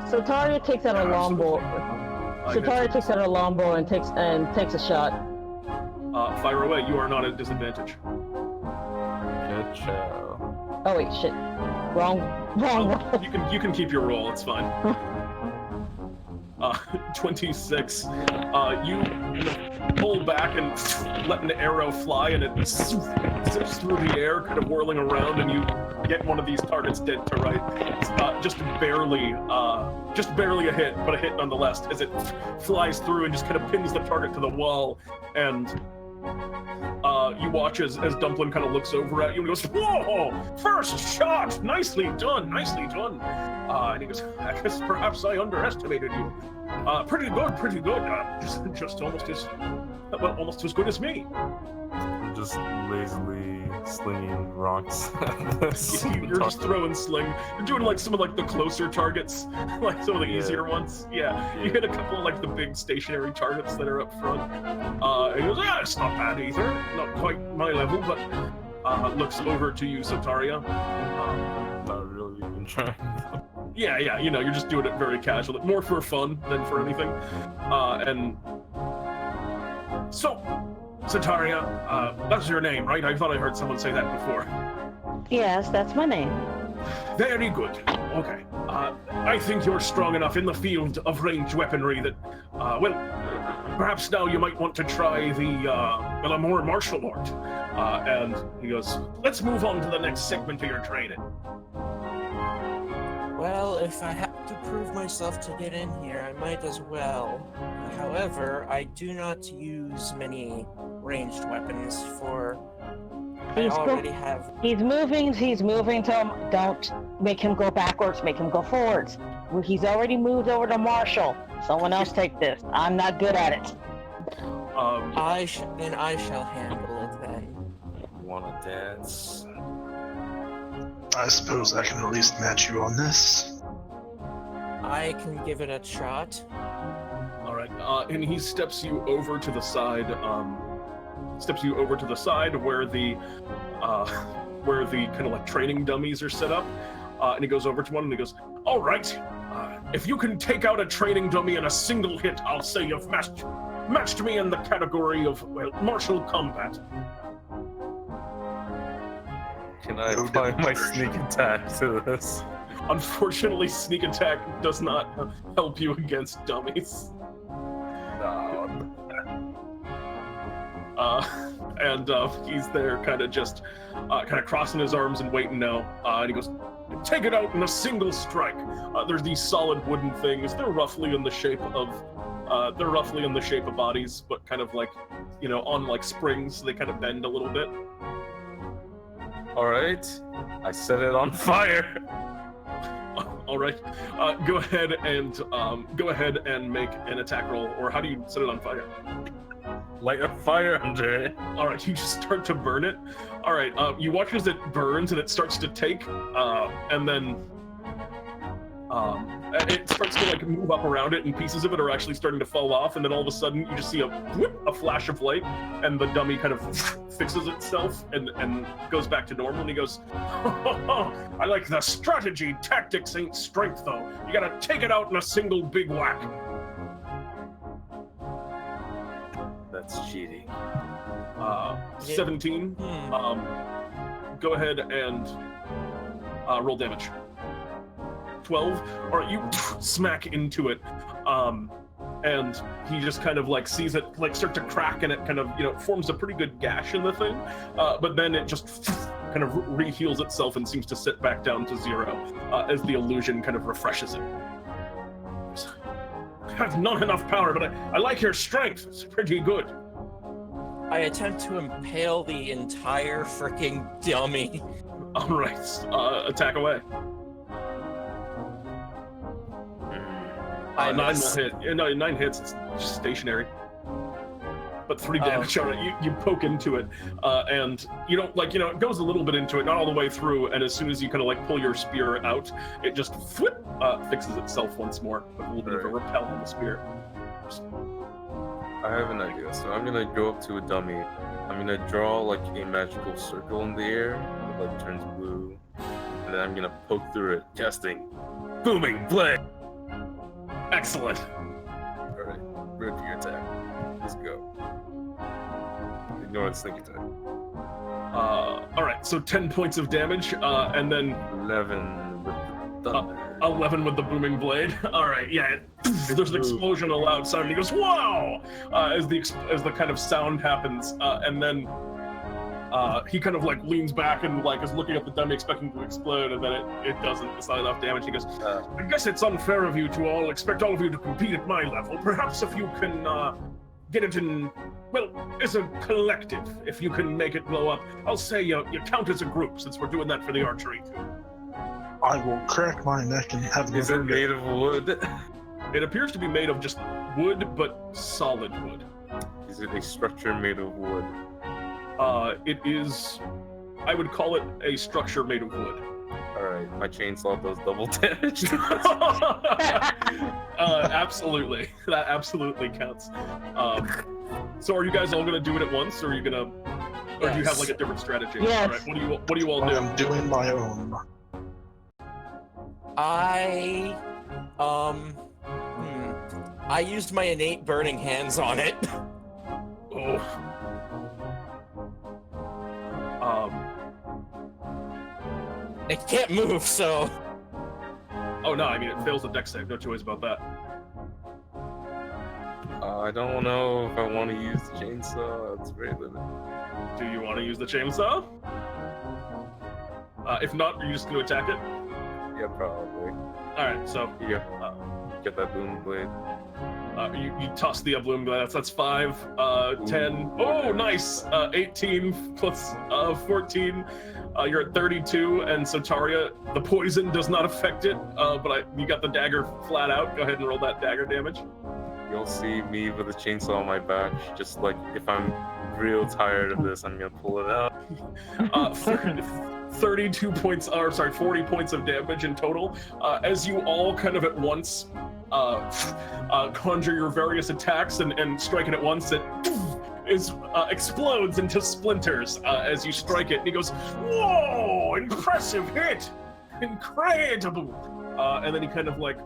Sotaria takes out a longbow. Sotaria takes out a longbow and takes a shot. Fire away. You are not at disadvantage. Good show. Oh wait, shit. Wrong roll. You can keep your roll. It's fine. 26. You pull back and let an arrow fly, and it zips through the air, kind of whirling around, and you get one of these targets dead to right. Just barely a hit, but a hit nonetheless, as it flies through and just kind of pins the target to the wall, and you watch as Dumplin kind of looks over at you and goes, "Whoa! First shot! Nicely done! Nicely done!" And he goes, "I guess perhaps I underestimated you. Pretty good, pretty good. Just almost as good as me." I'm just lazily slinging rocks at this. You're just throwing sling. You're doing like some of like the closer targets, like some of the easier ones. Yeah, you hit a couple of like the big stationary targets that are up front. And he goes, "Yeah, it's not bad either. Not quite my level, but looks over to you, Sotaria. Not really even trying. Yeah, you know, you're just doing it very casually, more for fun than for anything. And so, Sotaria, that's your name, right? I thought I heard someone say that before. Yes, that's my name. Very good. Okay. I think you're strong enough in the field of ranged weaponry that, well, perhaps now you might want to try a more martial art. And he goes, "Let's move on to the next segment of your training." Well, if I have to prove myself to get in here, I might as well. However, I do not use many ranged weapons for... I already have... He's moving, tell him, don't make him go backwards, make him go forwards. He's already moved over to Marshall. Someone else take this. I'm not good at it. I shall handle it then. Wanna dance? I suppose I can at least match you on this. I can give it a shot. All right, and he steps you over to the side. Where the kind of like training dummies are set up. And he goes over to one and he goes, "All right, if you can take out a training dummy in a single hit, I'll say you've matched me in the category of, well, martial combat." Can I apply my sneak attack to this? Unfortunately, sneak attack does not help you against dummies. No. And he's there kind of crossing his arms and waiting now. And he goes, "Take it out in a single strike." There's these solid wooden things. They're roughly in the shape of bodies, but kind of like, you know, on like springs, so they kind of bend a little bit. All right, I set it on fire. All right, go ahead and make an attack roll. Or how do you set it on fire? Light a fire under it. All right, you just start to burn it. All right, you watch as it burns and it starts to take, and then It starts to like move up around it, and pieces of it are actually starting to fall off. And then all of a sudden, you just see a flash of light, and the dummy kind of fixes itself and goes back to normal. And he goes, "I like the strategy. Tactics ain't strength, though. You gotta take it out in a single big whack." That's cheating. 17. Go ahead and roll damage. 12. All right, you smack into it, and he just kind of like sees it like start to crack, and it kind of forms a pretty good gash in the thing, but then it just kind of re-heals itself and seems to sit back down to 0 as the illusion kind of refreshes it. I have not enough power, but I like your strength. It's pretty good. I attempt to impale the entire freaking dummy. All right, attack away. 9 will hit. No, 9 hits. It's just stationary. But 3 damage on it. You poke into it, and you don't it goes a little bit into it, not all the way through. And as soon as you kind of like pull your spear out, it just fixes itself once more with a little bit of a repel on the spear. I have an idea. So I'm gonna go up to a dummy. I'm gonna draw like a magical circle in the air that like turns blue, and then I'm gonna poke through it, casting booming blade. Excellent. Alright, rapier attack. Let's go. Ignore the sneak attack. Alright, so 10 points of damage, and then 11 with the thunder. 11 with the booming blade. Alright, yeah. There's an explosion, a loud sound, and he goes, "Wow!" As the kind of sound happens, and then he kind of like leans back and like is looking at the dummy expecting to explode, and then it doesn't. It's not enough damage. He goes, "I guess it's unfair of you to all expect all of you to compete at my level. Perhaps if you can get it in, well, as a collective, if you can make it blow up, I'll say you count as a group, since we're doing that for the archery too." I will crack my neck and have Is it made of wood? It appears to be made of just wood, but solid wood. Is it a structure made of wood? It is, I would call it a structure made of wood. Alright, my chainsaw does double damage. Absolutely. That absolutely counts. So are you guys all gonna do it at once, or are you gonna, or do you have like a different strategy? Yes. All right, what do you all do? I'm doing my own. I used my innate burning hands on it. Oh. It can't move, so. Oh no, I mean it fails the dex save, no two ways about that. I don't know if I want to use the chainsaw. It's very limited. Do you want to use the chainsaw? If not, are you just going to attack it? Yeah, probably. Alright, so Yeah. Get that boom blade. you toss the bloom blade. That's 5, 10. Oh, nice! 18 plus 14. You're at 32, and Sotaria, the poison does not affect it, but you got the dagger flat out. Go ahead and roll that dagger damage. You'll see me with a chainsaw on my back. Just like if I'm real tired of this, I'm gonna pull it out. 32 points, or sorry, 40 points of damage in total. As you all kind of at once conjure your various attacks and strike it at once, it explodes into splinters as you strike it. And he goes, "Whoa! Impressive hit! Incredible!" And then he kind of like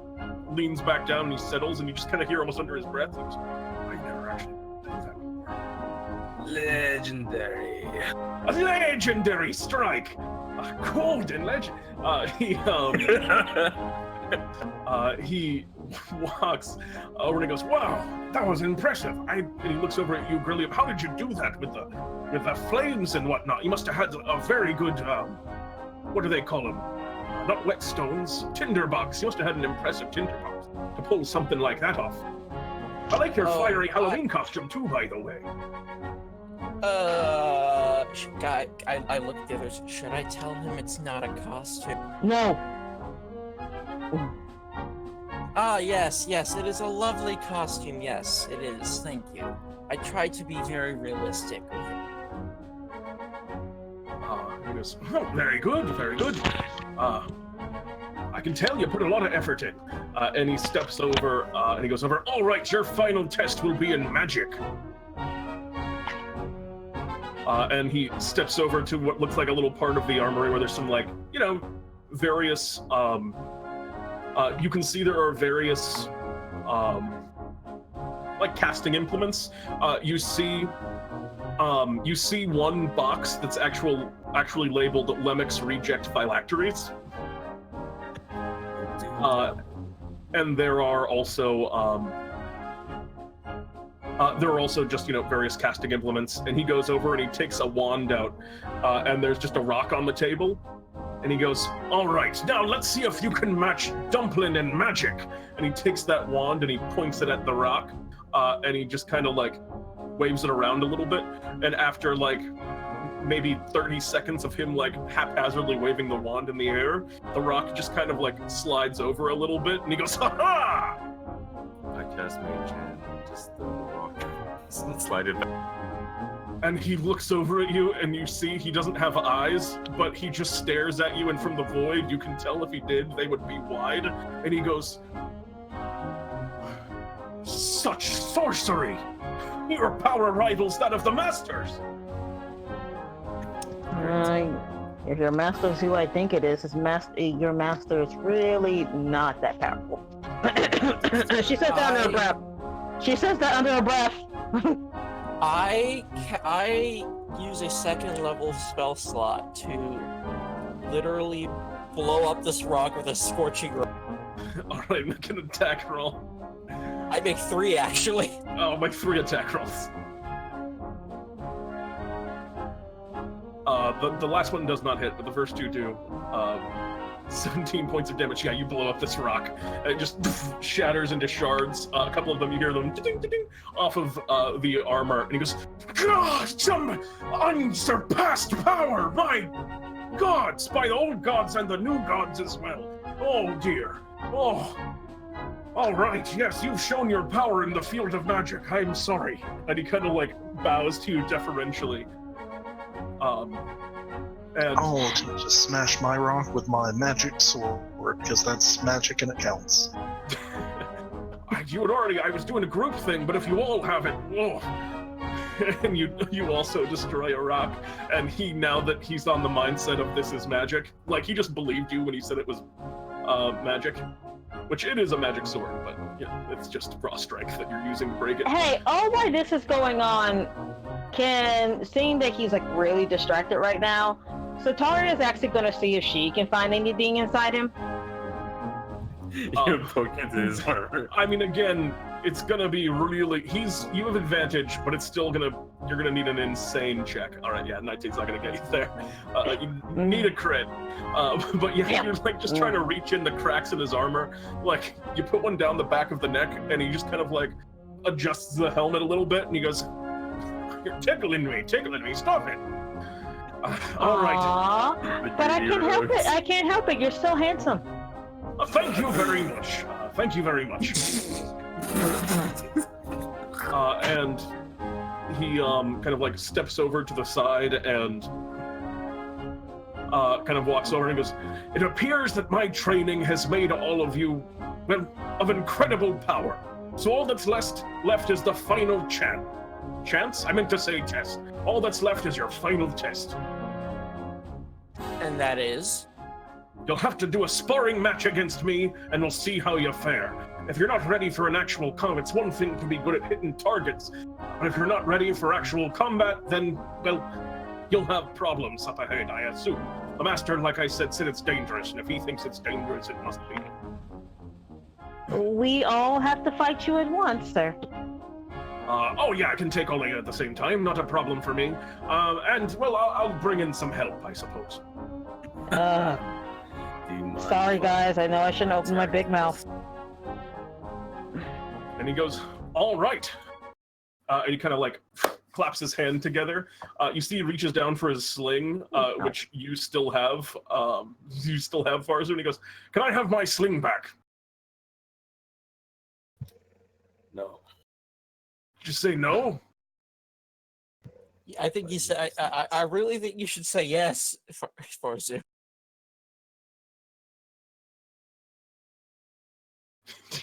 leans back down and he settles, and you just kind of hear almost under his breath, he goes, "I've never actually done that before." Legendary. A legendary strike! Golden legend! He walks over and he goes, "Wow, that was impressive." And he looks over at you, Grilliam. "How did you do that with the flames and whatnot? You must have had a very good, what do they call them? Not whetstones, tinderbox. You must have had an impressive tinderbox to pull something like that off. I like your fiery Halloween costume too, by the way." I look at the others. Should I tell him it's not a costume? No. Yes, it is a lovely costume. Yes, it is. Thank you. I tried to be very realistic with it. He goes, "Oh, very good, very good. I can tell you put a lot of effort in. And he steps over, and he goes over, all right, your final test will be in magic. And he steps over to what looks like a little part of the armory where there's some, like, you know, various, you can see there are various, like, casting implements. You see one box that's actually labeled Lemmec's Reject Phylacteries. And there are also just, you know, various casting implements, and he goes over and he takes a wand out, and there's just a rock on the table, and he goes, all right, now let's see if you can match Dumpling in magic. And he takes that wand and he points it at the rock, and he just kind of like waves it around a little bit, and after like maybe 30 seconds of him like haphazardly waving the wand in the air, the rock just kind of like slides over a little bit, and he goes, ha-ha! I cast Mage Hand and just the rock slide it back. And he looks over at you, and you see he doesn't have eyes, but he just stares at you, and from the void, you can tell if he did, they would be wide. And he goes, such sorcery! Your power rivals that of the masters! If your master is who I think it is, your master is really not that powerful. She says that under her breath. She says that under her breath. I use a second level spell slot to literally blow up this rock with a scorching ray. Alright, make an attack roll. I make 3 actually. Oh, make 3 attack rolls. The last one does not hit, but the first 2 do. 17 points of damage. Yeah, you blow up this rock. It just shatters into shards. A couple of them, you hear them ding, off of the armor. And he goes, God, some unsurpassed power! My gods! By the old gods and the new gods as well. Oh, dear. Oh. All right, yes, you've shown your power in the field of magic. I'm sorry. And he kind of, like, bows to you deferentially. And I'll just smash my rock with my magic sword, because that's magic and it counts. you had already, I was doing a group thing, but if you all have it, oh. And you also destroy a rock, and he, now that he's on the mindset of this is magic, like, he just believed you when he said it was magic, which it is a magic sword, but yeah, it's just raw strength that you're using to break it. Hey, all while this is going on, seeing that he's like really distracted right now, Sotaria is actually going to see if she can find anything inside him. You poke into his armor. I mean, again, it's gonna be really, you have advantage, but it's still you're gonna need an insane check. All right, yeah, 19's not gonna get you there. You need a crit. But yeah, you're like just trying to reach in the cracks in his armor. Like, you put one down the back of the neck, and he just kind of like adjusts the helmet a little bit, and he goes, you're tickling me, stop it. All right. Aww, but I can't help it, you're so handsome. Thank you very much. Thank you very much. And he kind of like steps over to the side and kind of walks over and goes, it appears that my training has made all of you, well, of incredible power. So all that's left is the final chance? I meant to say test. All that's left is your final test. And that is? You'll have to do a sparring match against me, and we'll see how you fare. If you're not ready for an actual combat, it's one thing to be good at hitting targets, but if you're not ready for actual combat, then, well, you'll have problems up ahead, I assume. The master, like I said it's dangerous, and if he thinks it's dangerous, it must be. We all have to fight you at once, sir. Oh yeah, I can take all of you at the same time, not a problem for me. And, well, I'll bring in some help, I suppose. Sorry guys, I know I shouldn't open my big mouth. And he goes, all right. And he kind of like claps his hand together. You see he reaches down for his sling, which you still have. You still have, Farzu, and he goes, can I have my sling back? No. Just say no? I think he said, I really think you should say yes, Farzu.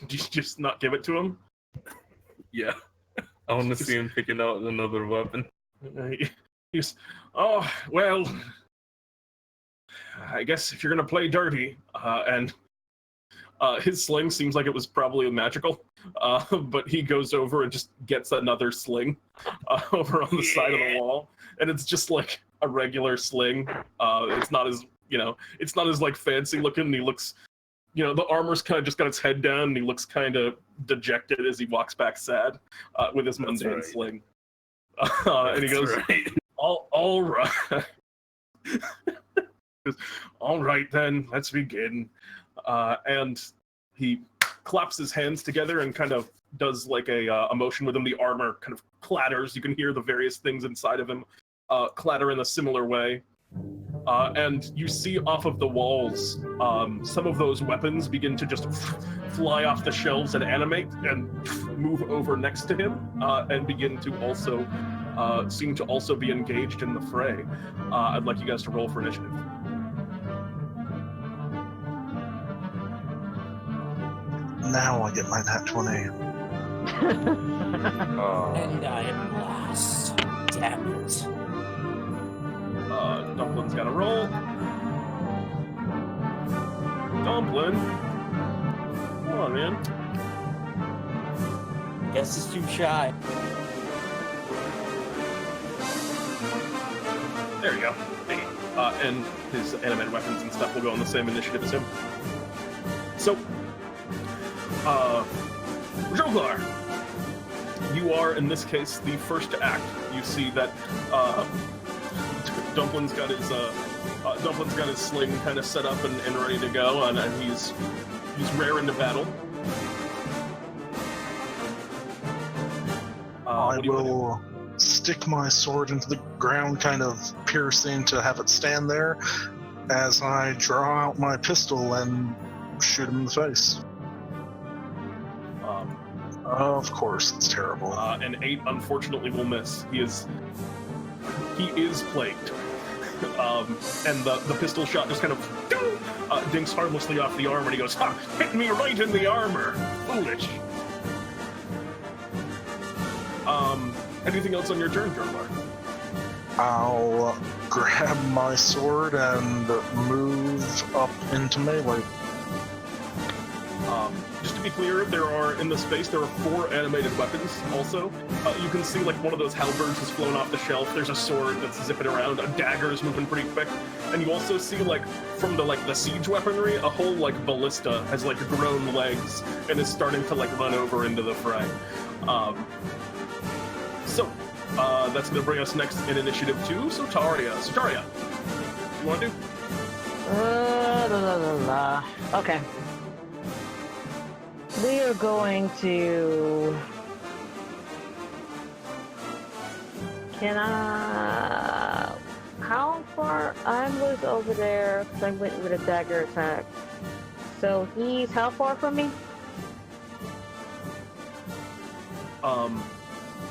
you just not give it to him? Yeah. I want to see him picking out another weapon. He's, oh, well, I guess if you're going to play dirty, and his sling seems like it was probably magical, but he goes over and just gets another sling over on the side of the wall, and it's just like a regular sling. It's not as, it's not as like fancy looking, and he looks, the armor's kind of just got its head down, and he looks kind of dejected as he walks back sad with his mundane sling. And he goes, all right. All right, then, let's begin. And he claps his hands together and kind of does like a motion with him. The armor kind of clatters. You can hear the various things inside of him clatter in a similar way. And you see off of the walls, some of those weapons begin to just fly off the shelves and animate and move over next to him and begin to also seem to also be engaged in the fray. I'd like you guys to roll for initiative. Now I get my nat 20. And I am last. Damn it. Dumplin's got to roll. Dumplin. Come on, man. Guess it's too shy. There you go. Hey. And his animated weapons and stuff will go on the same initiative as him. So, Droglar, you are, in this case, the first to act. You see that Dumplin's got his sling kind of set up and ready to go, and he's raring to battle. I will stick my sword into the ground, kind of piercing to have it stand there, as I draw out my pistol and shoot him in the face. Of course, it's terrible. An 8 unfortunately will miss. He is plagued. And the pistol shot just kind of dinks harmlessly off the armor, and he goes, "Ha! Hit me right in the armor! Foolish!" Anything else on your turn, Droglar? I'll grab my sword and move up into melee. Just to be clear, there are 4 animated weapons also. You can see like one of those halberds has flown off the shelf. There's a sword that's zipping around. A dagger is moving pretty quick. And you also see like from the siege weaponry, a whole like ballista has like grown legs and is starting to like run over into the fray. So that's going to bring us next in initiative to Sotaria. Sotaria, you want to do? Okay. We are going to... How far? I was over there because I went with a dagger attack. So he's how far from me?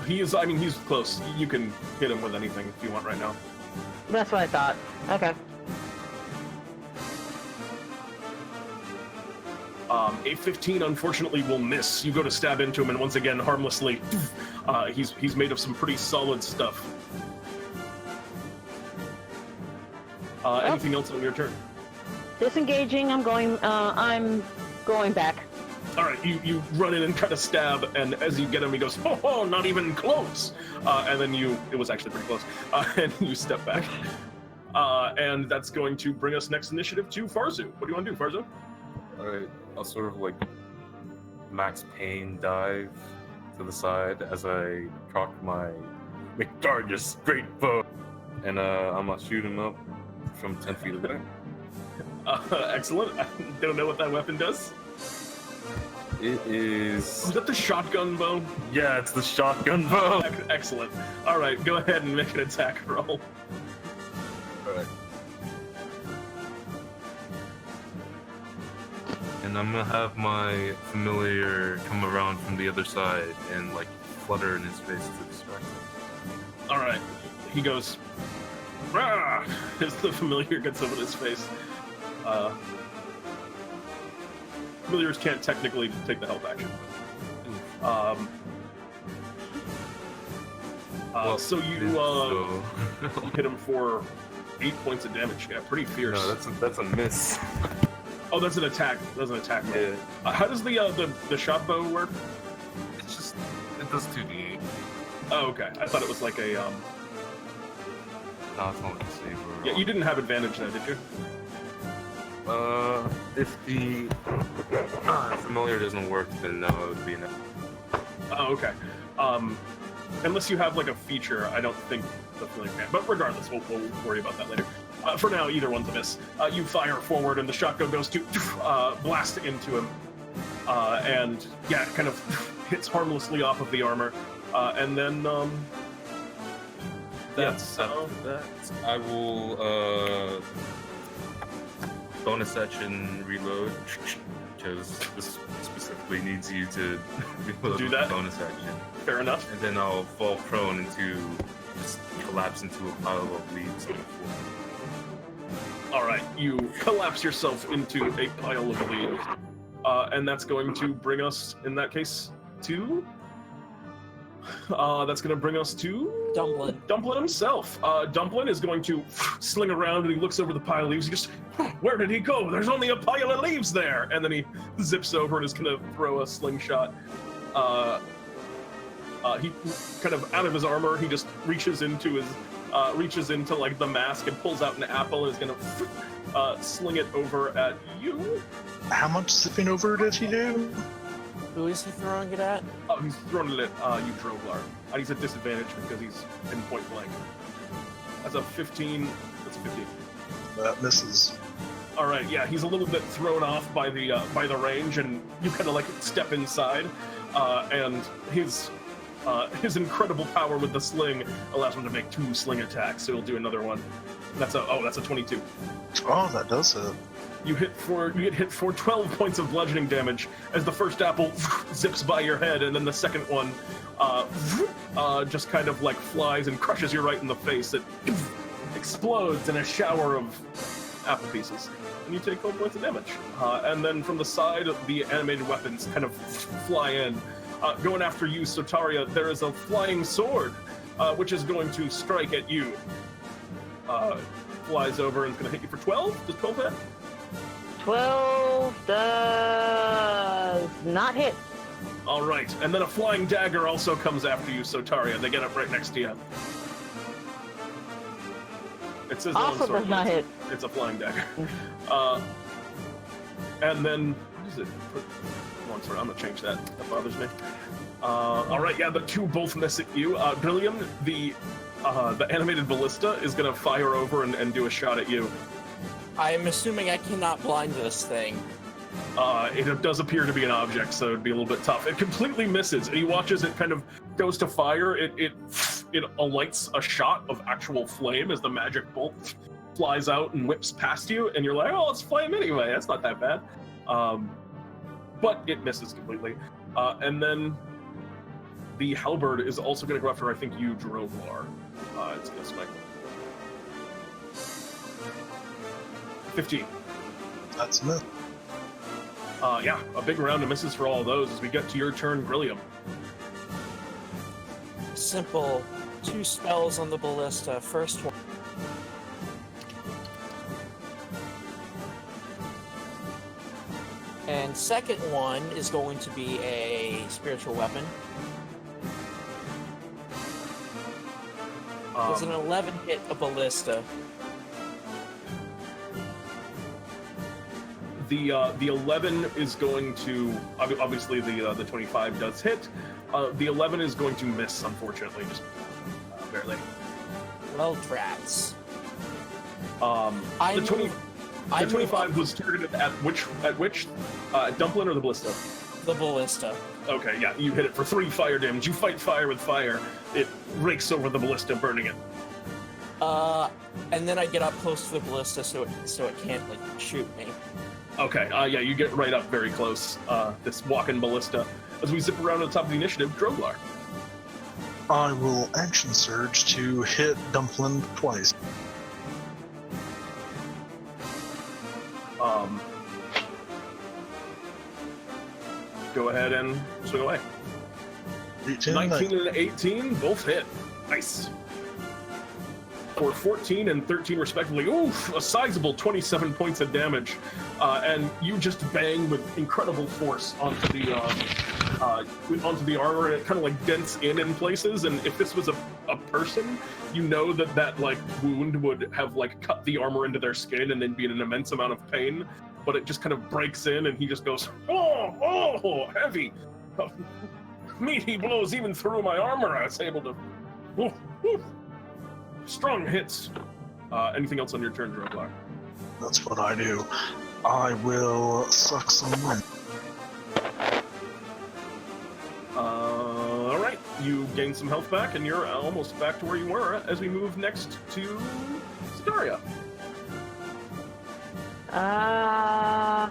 He's close. You can hit him with anything if you want right now. That's what I thought. Okay. A 15 unfortunately will miss. You go to stab into him, and once again, harmlessly, he's made of some pretty solid stuff. Anything else on your turn? Disengaging. I'm going back. All right, you run in and try to stab, and as you get him, he goes, "Oh, not even close!" And then it was actually pretty close, and you step back. And that's going to bring us next initiative to Farzu. What do you want to do, Farzu? Alright, I'll sort of like max pain dive to the side as I cock my McGargus great bow, and I'm gonna shoot him up from 10 feet away. Excellent. I don't know what that weapon does. It is... Is that the shotgun bow? Yeah, it's the shotgun bow. Excellent. All right, go ahead and make an attack roll. Alright. And I'm gonna have my familiar come around from the other side and like flutter in his face to distract him. All right, he goes, "Rah!" As the familiar gets over his face. familiars can't technically take the help action. So you hit him for 8 points of damage. Yeah, pretty fierce. No, that's a miss. Oh, that's an attack. That's an attack. Yeah. How does the shot bow work? It's just, it does 2d8. Oh, okay. I thought it was like a No, it's only a saber. Yeah, you didn't have advantage though, did you? If the familiar doesn't work, then no, it would be enough. Oh, okay. Unless you have like a feature, I don't think the familiar can. But regardless, we'll worry about that later. For now, either one's a miss. You fire forward, and the shotgun goes to blast into him, and yeah, kind of hits harmlessly off of the armor, and then that's that. I will bonus action reload because this specifically needs you to reload Do with that? bonus action. fair enough. And then I'll fall prone just collapse into a pile of leaves on the floor. All right, you collapse yourself into a pile of leaves, and that's going to bring us, in that case, to. That's going to bring us to Dumplin. Dumplin himself. Dumplin is going to sling around, and he looks over the pile of leaves. He just, where did he go? There's only a pile of leaves there. And then he zips over and is going to throw a slingshot. He kind of out of his armor. He just reaches into like the mask and pulls out an apple and is going to sling it over at you. How much zipping over did he do? Who is he throwing it at? Oh, he's throwing it at you, Droglar. He's at disadvantage because he's in point blank. That's a 15. That's a 15. That misses. All right, yeah, he's a little bit thrown off by the range, and you kind of like step inside, and his incredible power with the sling allows him to make 2 sling attacks. So he'll do another one. That's a 22. Oh, that does hit. You get hit for 12 points of bludgeoning damage as the first apple zips by your head, and then the second one just kind of like flies and crushes you right in the face. It explodes in a shower of apple pieces, and you take 12 points of damage. And then from the side, the animated weapons kind of fly in. Going after you, Sotaria, there is a flying sword, which is going to strike at you. Flies over and is going to hit you for 12. Does 12 hit? 12 does not hit. All right, and then a flying dagger also comes after you, Sotaria. They get up right next to you. It says Also longsword, does not but hit. It's a flying dagger. And then what is it? Longsword. I'm gonna change that. That bothers me. All right, yeah, the 2 both miss at you. Grilliam, the animated ballista is gonna fire over and do a shot at you. I'm assuming I cannot blind this thing. It does appear to be an object, so it'd be a little bit tough. It completely misses, and he watches it kind of goes to fire. It alights a shot of actual flame as the magic bolt flies out and whips past you, and you're like, oh, it's flame anyway. That's not that bad. But it misses completely. And then the halberd is also going to go after, I think, you, Droglar. It's going to spike. 15. That's a miss. Yeah, a big round of misses for all of those as we get to your turn, Grilliam. Simple. 2 spells on the ballista. First one. And second one is going to be a spiritual weapon. Does an 11 hit a ballista? The 11 is going to obviously the 25 does hit. The 11 is going to miss, unfortunately, just barely. Well, drats. The 25 was targeted at which Dumplin or the ballista? The ballista. Okay, yeah, you hit it for 3 fire damage. You fight fire with fire. It rakes over the ballista, burning it. And then I get up close to the ballista so it can't like shoot me. Okay, yeah, you get right up very close. This walking ballista. As we zip around to the top of the initiative, Droglar. I will action surge to hit Dumplin twice. go ahead and swing away. 18, 19 and 18, both hit. Nice. For 14 and 13 respectively. Oof, a sizable 27 points of damage. And you just bang with incredible force onto the armor, and it kind of like dents in places. And if this was a person, you know that like wound would have like cut the armor into their skin and then be in an immense amount of pain. But it just kind of breaks in, and he just goes, oh, heavy. Meaty blows even through my armor. I was able to. Strong hits. Anything else on your turn, Droglar? That's what I do. I will suck some wind. All right, you gain some health back, and you're almost back to where you were as we move next to Sotaria. I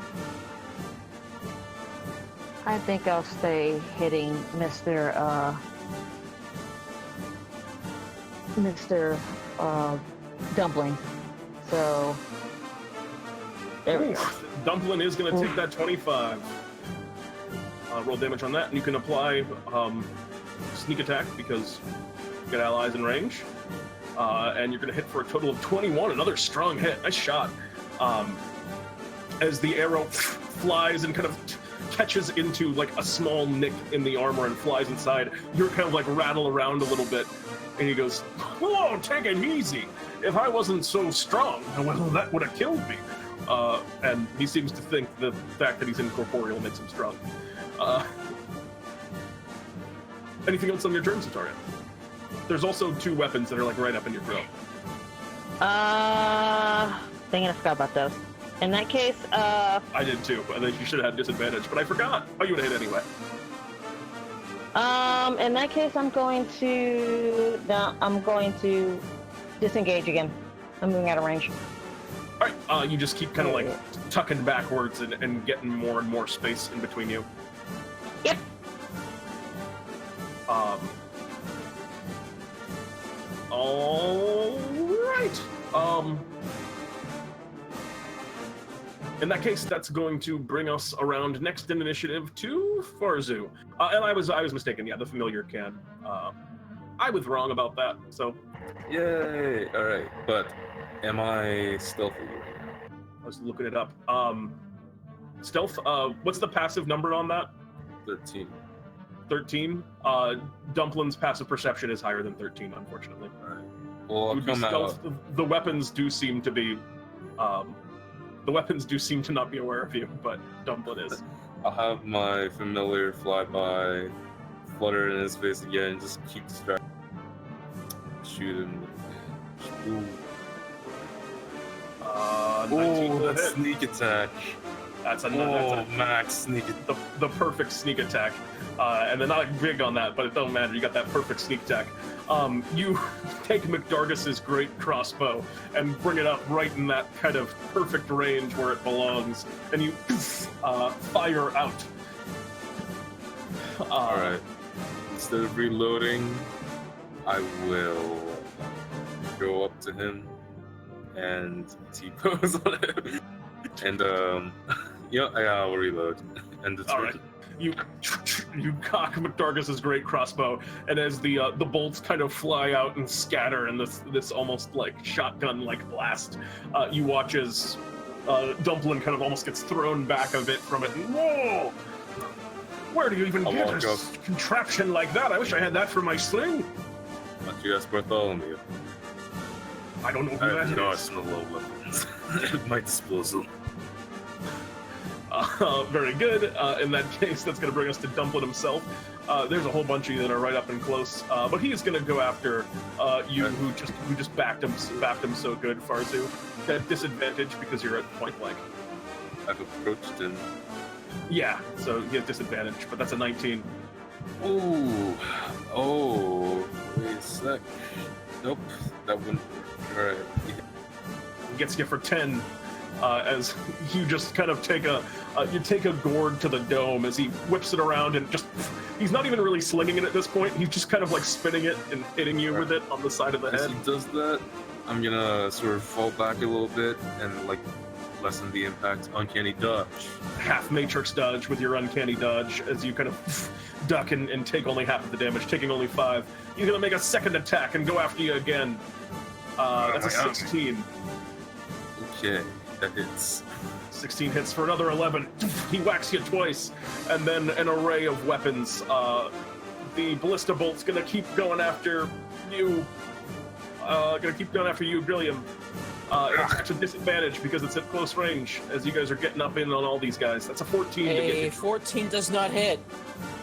think I'll stay hitting Mr. Dumpling. So there we go. Dumpling is going to take that 25. Roll damage on that, and you can apply sneak attack because you got allies in range. And you're going to hit for a total of 21. Another strong hit. Nice shot. As the arrow flies and kind of catches into like a small nick in the armor and flies inside, you're kind of like rattle around a little bit. And he goes, whoa, take it easy. If I wasn't so strong, well, that would have killed me. And he seems to think the fact that he's incorporeal makes him strong. Anything else on your turn, Sotaria? There's also 2 weapons that are like right up in your throat. Dang it, I forgot about those. In that case, I did too. I think you should have had disadvantage, but I forgot. Oh, you would have hit anyway. in that case, I'm going to disengage again. I'm moving out of range. All right, you just keep kind of like tucking backwards and getting more and more space in between you. Yep. All right. In that case, that's going to bring us around next in initiative to Farzu. And I was mistaken. Yeah, the familiar can. I was wrong about that. So. Yay! All right, but am I stealthy? I was looking it up. Stealth. What's the passive number on that? 13. 13. Dumplin's passive perception is higher than 13, unfortunately. All right. Well, I'll come out. The weapons do seem to be. The weapons do seem to not be aware of you, but Dumplin is. I'll have my familiar fly by, flutter in his face again, just keep distracted. Shoot him. Ooh. 19 that's hit. sneak attack. That's a max sneak attack. The perfect sneak attack. And they're not big on that, but it don't matter. You got that perfect sneak attack. You take McDargus's great crossbow and bring it up right in that kind of perfect range where it belongs, and you fire out. All right. Instead of reloading, I will go up to him and T-pose on him. And I'll reload. And it's all right. You cock McDargus's great crossbow, and as the bolts kind of fly out and scatter in this almost like shotgun-like blast, you watch as Dumplin kind of almost gets thrown back a bit from it. And, whoa! Where do you even get a contraption like that? I wish I had that for my sling. Why don't you ask Bartholomew? I don't know who that is. arsenal of weapons at my disposal. Very good. In that case, that's going to bring us to Dumplin himself. There's a whole bunch of you that are right up and close, but he is going to go after you, who just backed him so good, Farzu. At disadvantage because you're at point blank. I've approached him. Yeah, so he has disadvantage, but that's a 19. Ooh. Oh. Wait a sec. Nope. That wouldn't. All right. He gets you for 10. As you just kind of take a gourd to the dome as he whips it around and he's not even really slinging it at this point. He's just kind of like spinning it and hitting you with it on the side of the head. As he does that, I'm gonna sort of fall back a little bit and like lessen the impact. Uncanny dodge. Half matrix dodge with your uncanny dodge as you kind of duck and take only half of the damage, taking only 5. He's gonna make a second attack and go after you again. That's a 16. Okay, that hits. 16 hits for another 11. He whacks you twice, and then an array of weapons. The ballista bolt's gonna keep going after you. Grilliam. It's a disadvantage because it's at close range as you guys are getting up in on all these guys. That's a 14 to get you. 14 does not hit.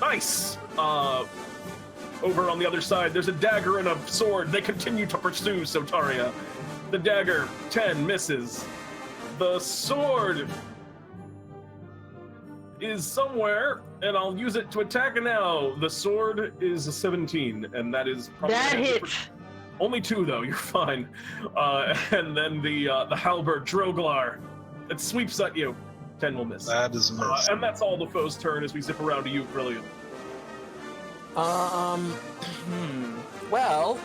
Nice! Over on the other side, there's a dagger and a sword. They continue to pursue Sotaria. The dagger, 10, misses. The sword is somewhere, and I'll use it to attack now. The sword is a 17, and that is probably... That hits. Only 2, though. You're fine. And then the halberd, Droglar, it sweeps at you. 10 will miss. That is a miss. And that's all the foe's turn as we zip around to you, Grilliam. Well,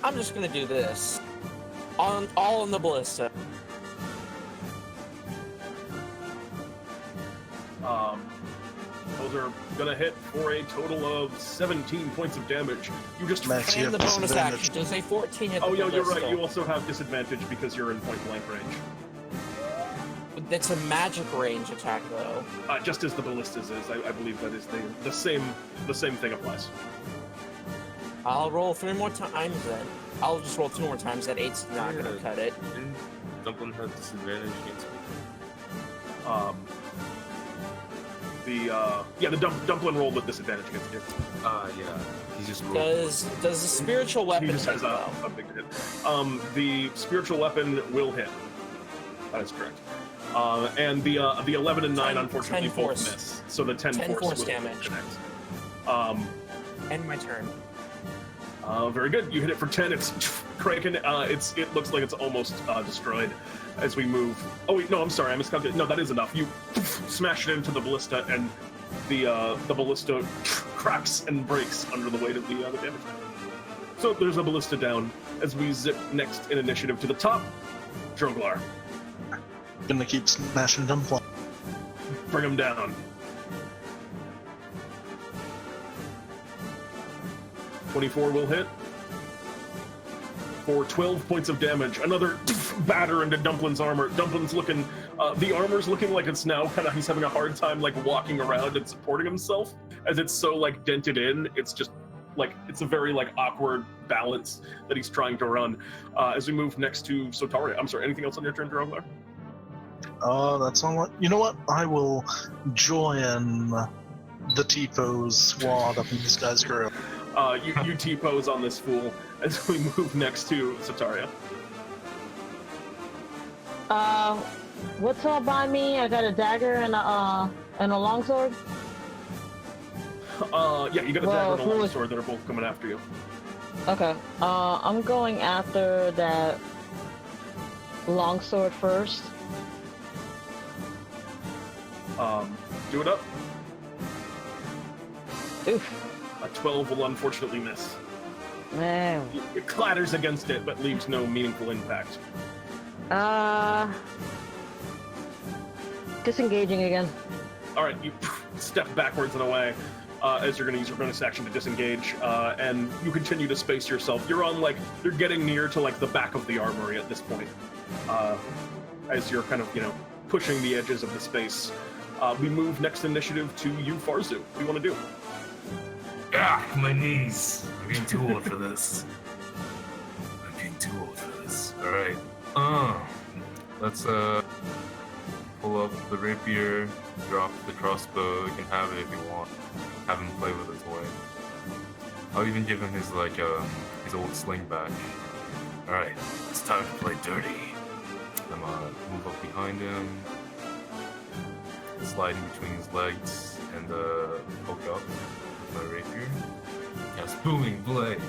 I'm just gonna do this. All on the ballista. Those are gonna hit for a total of 17 points of damage. You just Max, you And have the bonus disadvantage. action. Does say 14 hit Oh, the yeah, you're right. ballista? You also have disadvantage because you're in point blank range. It's a magic range attack, though. Just as the ballistas is, I believe that is the same thing applies. I'll roll 3 more times then. I'll just roll 2 more times. That 8's not Yeah. gonna cut it. Didn't Dumpling have disadvantage against me? The dumpling rolled with disadvantage against you. Yeah. He's just rolled. Does the spiritual weapon He just has hit, though? a big hit. The spiritual weapon will hit. That is correct. And the 11 and 9 unfortunately 10 both force. miss. So the 10 10 force force will damage. connect. End my turn. Very good. You hit it for 10. It's cranking. It looks like it's almost destroyed as we move. Oh wait, no, I'm sorry, I miscalculated. No, that is enough. You smash it into the ballista, and the ballista cracks and breaks under the weight of the damage. So there's a ballista down as we zip next in initiative to the top. Droglar, Gonna keep smashing Dumpling. bring him down. 24 will hit for 12 points of damage. Another batter into Dumpling's armor. Dumpling's looking, the armor's looking like it's now he's having a hard time like walking around and supporting himself as it's so like dented in. It's just like, it's a very like awkward balance that he's trying to run. As we move next to Sotaria. I'm sorry, anything else on your turn, Droglar? That's all. You know what? I will join the T-pose squad up in this guy's grill. You T-pose on this fool as we move next to Sotaria. What's all by me? I got a dagger and a longsword. Yeah, you got a Well, dagger and a longsword that are both coming after you. Okay. I'm going after that longsword first. Do it up. Oof. A 12 will unfortunately miss. Man. It clatters against it, but leaves no meaningful impact. Disengaging again. All right, you step backwards and away as you're going to use your bonus action to disengage, and you continue to space yourself. You're on you're getting near to the back of the armory at this point, as you're kind of pushing the edges of the space. We move next initiative to you, Farzu. What do you want to do? My knees. I'm getting too old for this. Alright. Let's pull up the rapier, drop the crossbow. You can have it if you want. Have him play with his toy. I'll even give him his his old sling back. Alright, it's time to play dirty. I'm gonna move up behind him, slide in between his legs, and poke up with my rapier. Yes, booming blade.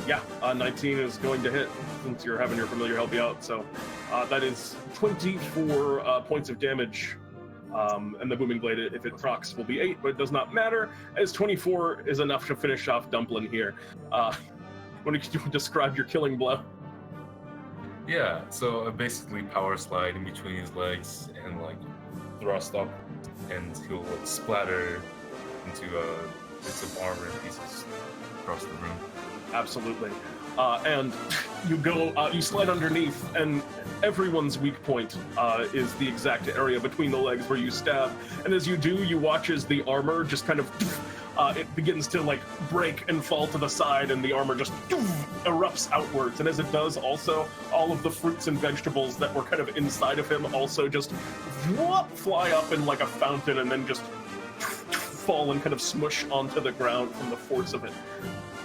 Yeah, 19 is going to hit since you're having your familiar help you out. So that is 24 points of damage And the booming blade, if it procs, will be 8, but it does not matter, as 24 is enough to finish off Dumplin here. When you describe your killing blow? Yeah, so I basically power slide in between his legs and like thrust up, and he'll like splatter into bits of armor and pieces across the room. Absolutely. And you go, you slide underneath, and everyone's weak point is the exact area between the legs where you stab. And as you do, you watch as the armor just kind of, it begins to like break and fall to the side, and the armor just erupts outwards. And as it does, also, all of the fruits and vegetables that were kind of inside of him also just fly up in like a fountain, and then just fall and kind of smush onto the ground from the force of it.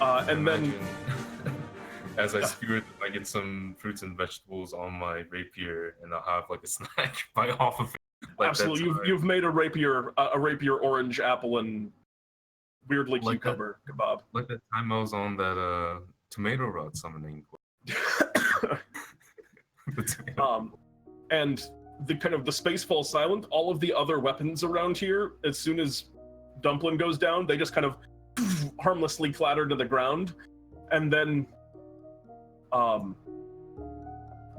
And then... As I skewer them, I get some fruits and vegetables on my rapier, and I'll have like a snack bite off of it. Like absolutely, you've made a rapier orange apple and weirdly like cucumber kebab. Like that time I was on that tomato rod summoning. And the space falls silent. All of the other weapons around here, as soon as Dumplin goes down, they just kind of harmlessly clatter to the ground, and then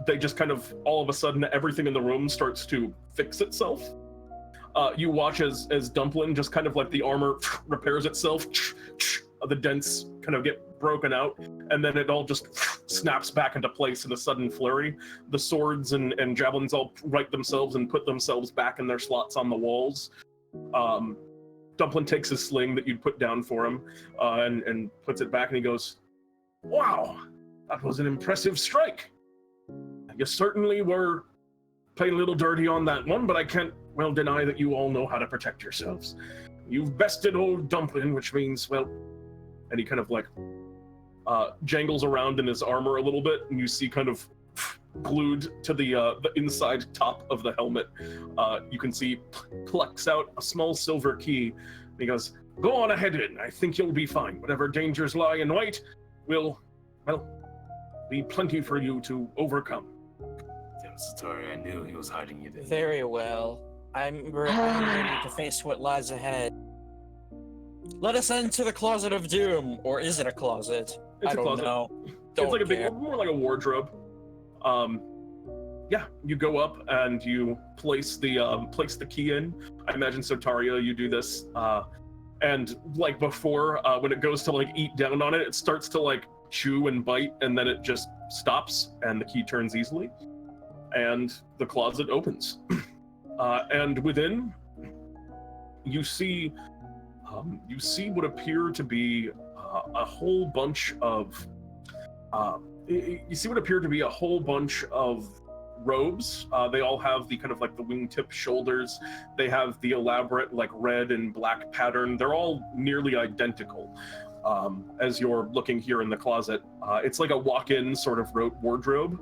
they just kind of, all of a sudden, everything in the room starts to fix itself. You watch as Dumplin just kind of like the armor repairs itself, the dents kind of get broken out, and then it all just snaps back into place in a sudden flurry. The swords and javelins all right themselves and put themselves back in their slots on the walls. Dumplin takes his sling that you'd put down for him and puts it back, and he goes, "Wow, that was an impressive strike. You certainly were playing a little dirty on that one, but I can't well deny that you all know how to protect yourselves. You've bested old Dumplin, which means, well..." And he kind of like jangles around in his armor a little bit, and you see kind of glued to the inside top of the helmet, you can see plucks out a small silver key. And he goes, "Go on ahead in. I think you'll be fine. Whatever dangers lie in wait will, well, be plenty for you to overcome." Damn, Sotaria, I knew he was hiding it in. Very well. I'm ready to face what lies ahead. Let us enter the closet of doom, or is it a closet? It's I a don't closet. know. It's like a care. big, more like a wardrobe. Yeah, you go up and you place the key in. I imagine Sotaria, you do this, and like before, when it goes to like eat down on it, it starts to like chew and bite, and then it just stops, and the key turns easily, and the closet opens. And within, you see what appear to be a whole bunch of robes. They all have the kind of like the wingtip shoulders. They have the elaborate like red and black pattern. They're all nearly identical. As you're looking here in the closet, it's like a walk-in sort of wardrobe.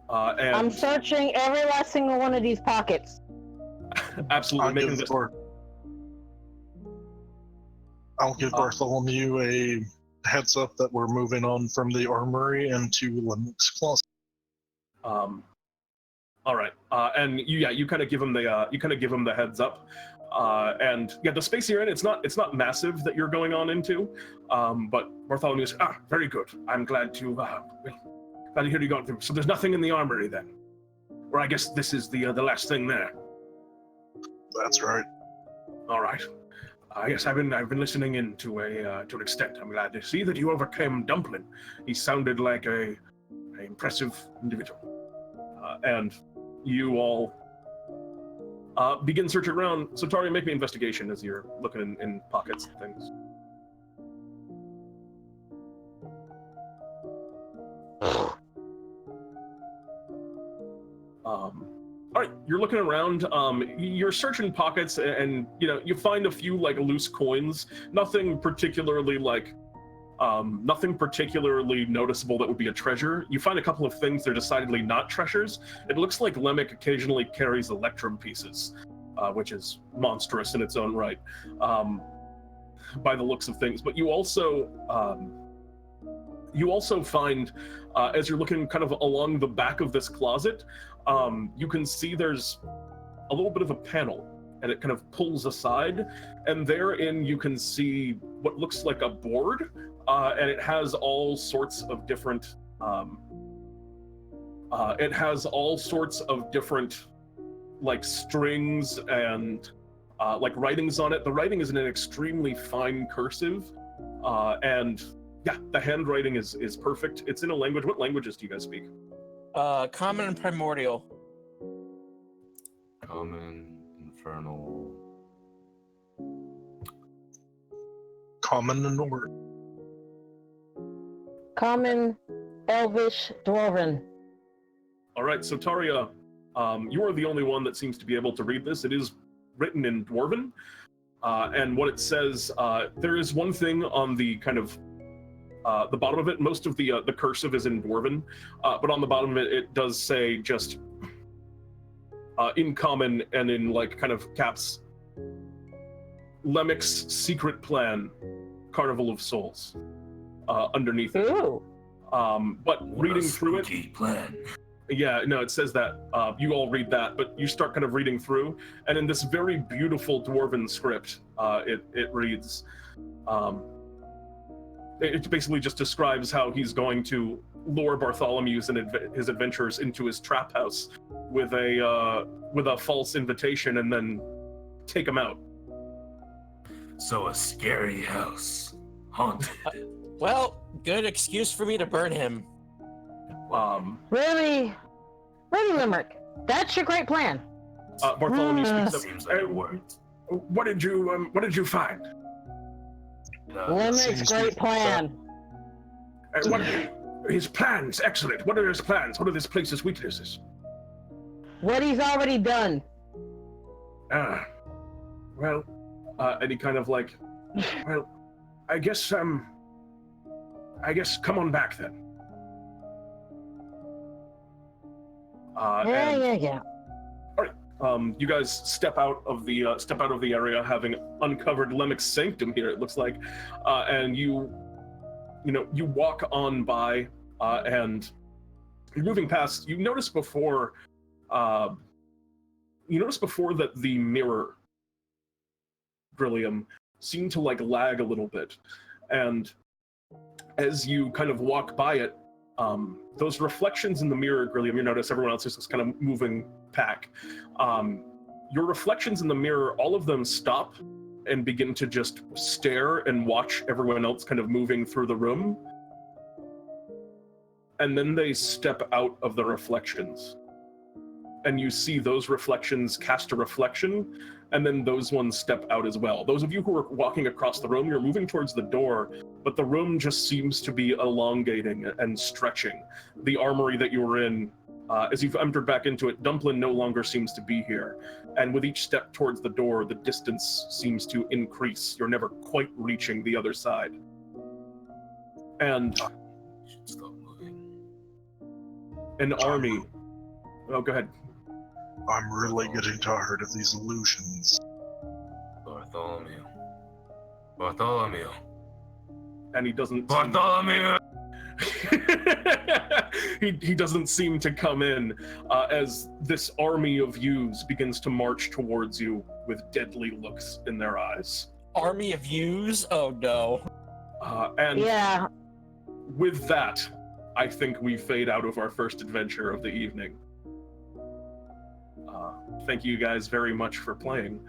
And I'm searching every last single one of these pockets. absolutely. I'll give Bartholomew a heads up that we're moving on from the armory into Lemmec's closet. All right, and you kind of give him the heads up, and yeah, the space you're in, it's not massive that you're going on into, but Bartholomew is very good. I'm glad to hear you got through. So there's nothing in the armory then, or I guess this is the last thing there. That's right. All right. Yes, I've been listening in to an extent. I'm glad to see that you overcame Dumplin. He sounded like a impressive individual. And you all begin searching around. Sotaria, make me investigation as you're looking in pockets and things. All right, you're looking around. You're searching pockets, and you find a few like loose coins. Nothing particularly noticeable that would be a treasure. You find a couple of things that are decidedly not treasures. It looks like Lemmec occasionally carries electrum pieces, which is monstrous in its own right, by the looks of things. But you also You also find, as you're looking kind of along the back of this closet, you can see there's a little bit of a panel, and it kind of pulls aside, and therein you can see what looks like a board, and it has all sorts of different like strings and like writings on it. The writing is in an extremely fine cursive, and yeah, the handwriting is perfect. It's in a language. What languages do you guys speak? Common and primordial. Common, infernal. Common and Nord. Common, Elvish, Dwarven. All right, Sotaria, you are the only one that seems to be able to read this. It is written in Dwarven, and what it says, there is one thing on the kind of the bottom of it. Most of the cursive is in Dwarven, but on the bottom of it, it does say just in common and in like kind of caps, Lemmec's secret plan, Carnival of Souls, underneath it. Ooh. But reading through it, plan. yeah, no, it says that. You all read that, but you start kind of reading through, and in this very beautiful Dwarven script, it reads, it basically just describes how he's going to lure Bartholomew's and his adventurers into his trap house with a false invitation, and then take him out. So a scary house, haunted. Well, good excuse for me to burn him. Really, Limerick, that's your great plan. Bartholomew speaks up. Seems like it worked. What did you find? Limerick's great plan. What his plans? Excellent. What are his plans? What are this place's weaknesses? What he's already done. Well, and he kind of like, well, I guess come on back then. Yeah. You guys step out of the area, having uncovered Lemmec's sanctum here. It looks like, and you walk on by, and you're moving past. You notice before that the mirror, Grilliam, seemed to like lag a little bit, and as you kind of walk by it, those reflections in the mirror, Grilliam, you notice everyone else is just kind of moving back. Your reflections in the mirror, all of them stop and begin to just stare and watch everyone else kind of moving through the room. And then they step out of the reflections. And you see those reflections cast a reflection, and then those ones step out as well. Those of you who are walking across the room, you're moving towards the door, but the room just seems to be elongating and stretching. The armory that you were in, as you've entered back into it, Dumplin no longer seems to be here. And with each step towards the door, the distance seems to increase. You're never quite reaching the other side. And You should stop moving. an army... Oh, go ahead. I'm really getting tired of these illusions. Bartholomew. And he doesn't... Bartholomew! he doesn't seem to come in as this army of yous begins to march towards you with deadly looks in their eyes. Army of yous? Oh no. And Yeah. with that, I think we fade out of our first adventure of the evening. Thank you guys very much for playing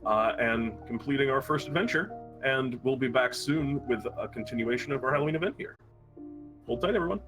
and completing our first adventure, and we'll be back soon with a continuation of our Halloween event here. Hold tight, everyone.